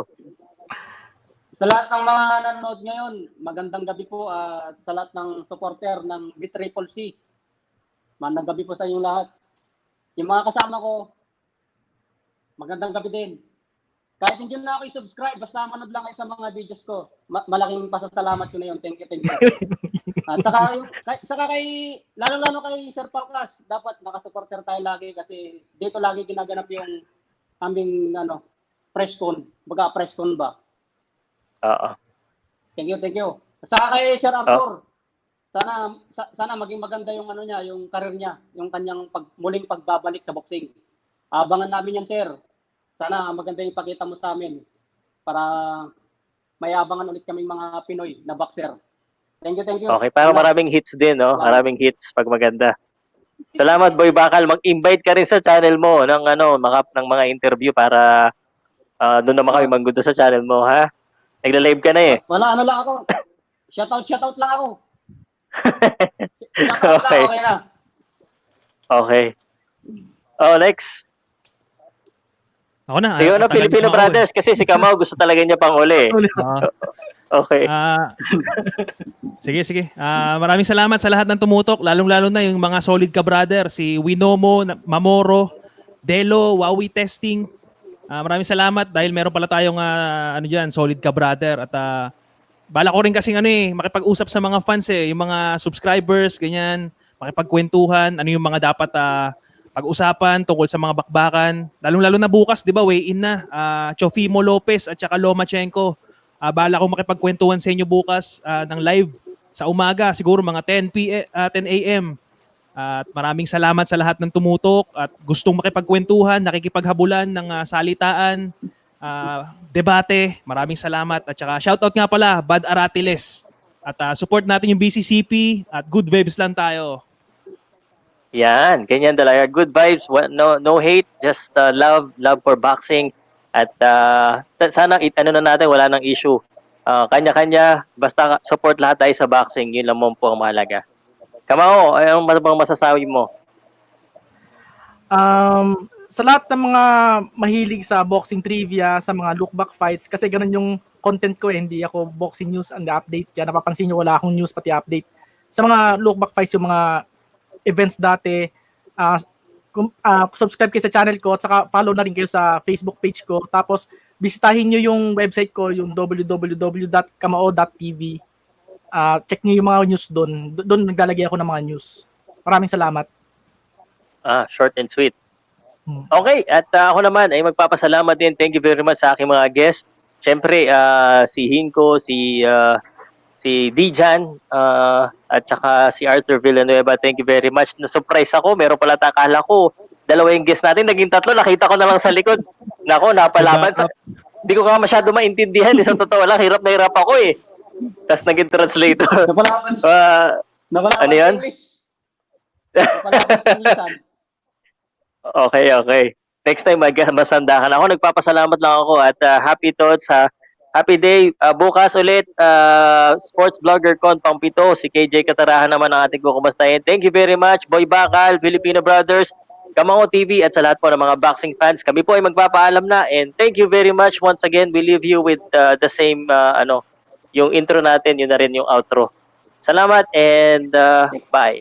Sa lahat ng mga nanonood ngayon, magandang gabi po sa lahat ng supporter ng B-Triple-C. Magandang gabi po sa inyong lahat. Yung mga kasama ko, magandang gabi din. Kahit hindi na ako i-subscribe, basta manood lang kayo sa mga videos ko. Malaking pasasalamat ko na yun. Thank you. At saka lalo kay Sir POWCAST, dapat nakasupporter tayo lagi kasi dito lagi ginaganap yung aming press con. Baga press con ba? Oo. Thank you. Saka kay Sir Arthur. Sana maging maganda yung yung career niya, yung kanyang muling pagbabalik sa boxing. Abangan namin yan, sir. Sana maganda yung ipakita mo sa amin para may abangan ulit kaming mga Pinoy na boxer. Thank you. Okay, para maraming hits din, no? Maraming hits pag maganda. Salamat, Boy Bakal. Mag-invite ka rin sa channel mo ng ng mga interview para doon naman kami manggundo sa channel mo, ha? Nagla-live ka na eh. Wala, lang ako. Shoutout lang ako. Okay. Okay na. Okay. Oh, next. Ako na. Ikaw na, Filipino Brothers, kasi si Kamau gusto talaga niya pang uli. Okay. Sige. Maraming salamat sa lahat ng tumutok, lalong-lalo na yung mga solid ka brother, si Winomo, Mamoro, Delo, Wawi Testing. Maraming salamat dahil meron pala tayong solid ka brother at bala ko rin kasing makipag-usap sa mga fans yung mga subscribers, ganyan, makipagkwentuhan, ano yung mga dapat pag-usapan tungkol sa mga bakbakan. Lalong-lalo na bukas, 'di ba? Weigh in na. Chofimo Lopez at saka Lomachenko. Bala ko makipagkwentuhan sa inyo bukas ng live sa umaga, siguro mga 10 a.m. At maraming salamat sa lahat ng tumutok at gustong makipagkwentuhan, nakikipaghabulan ng salitaan, debate. Maraming salamat. At saka shoutout nga pala, Bad Aratiles. At support natin yung BCCP at good vibes lang tayo. Yan, ganyan talaga. Good vibes, no hate, just love for boxing. At sana ano na natin, wala nang issue. Kanya-kanya, basta support lahat tayo sa boxing, yun lang po ang mahalaga. Kamao, anong bang masasabi mo? Sa lahat ng mga mahilig sa boxing trivia, sa mga look back fights, kasi ganun yung content ko, hindi ako boxing news and update. Kaya napapansin nyo, wala akong news pati update. Sa mga look back fights, yung mga events dati, subscribe kayo sa channel ko at saka follow na rin kayo sa Facebook page ko. Tapos, bisitahin nyo yung website ko, yung www.kamao.tv. Check nyo yung mga news doon. Doon naglalagay ako ng mga news. Maraming salamat. Short and sweet. Okay, at ako naman ay magpapasalamat din. Thank you very much sa aking mga guests. Siyempre, si Hinko, si Dijan, at saka si Arthur Villanueva. Thank you very much. Na-surprise ako. Meron pala akala ko. Dalawa yung guest natin. Naging tatlo. Nakita ko na lang sa likod. Nako, napalaban. Hindi ko nga masyado maintindihan. Sa totoo lang, hirap na hirap ako eh. Tapos naging translator. Ano yan? Okay. Next time, masandakan ako. Nagpapasalamat lang ako at happy thoughts. Happy day. Bukas ulit, Sports Vlogger Con Pampito. Si KJ Katarahan naman ang ating kukumustahin. Thank you very much. Boy Bakal, Filipino Brothers, Kamao TV at sa lahat po ng mga boxing fans. Kami po ay magpapaalam na and thank you very much once again. We leave you with the same, yung intro natin, yun na rin yung outro. Salamat and bye.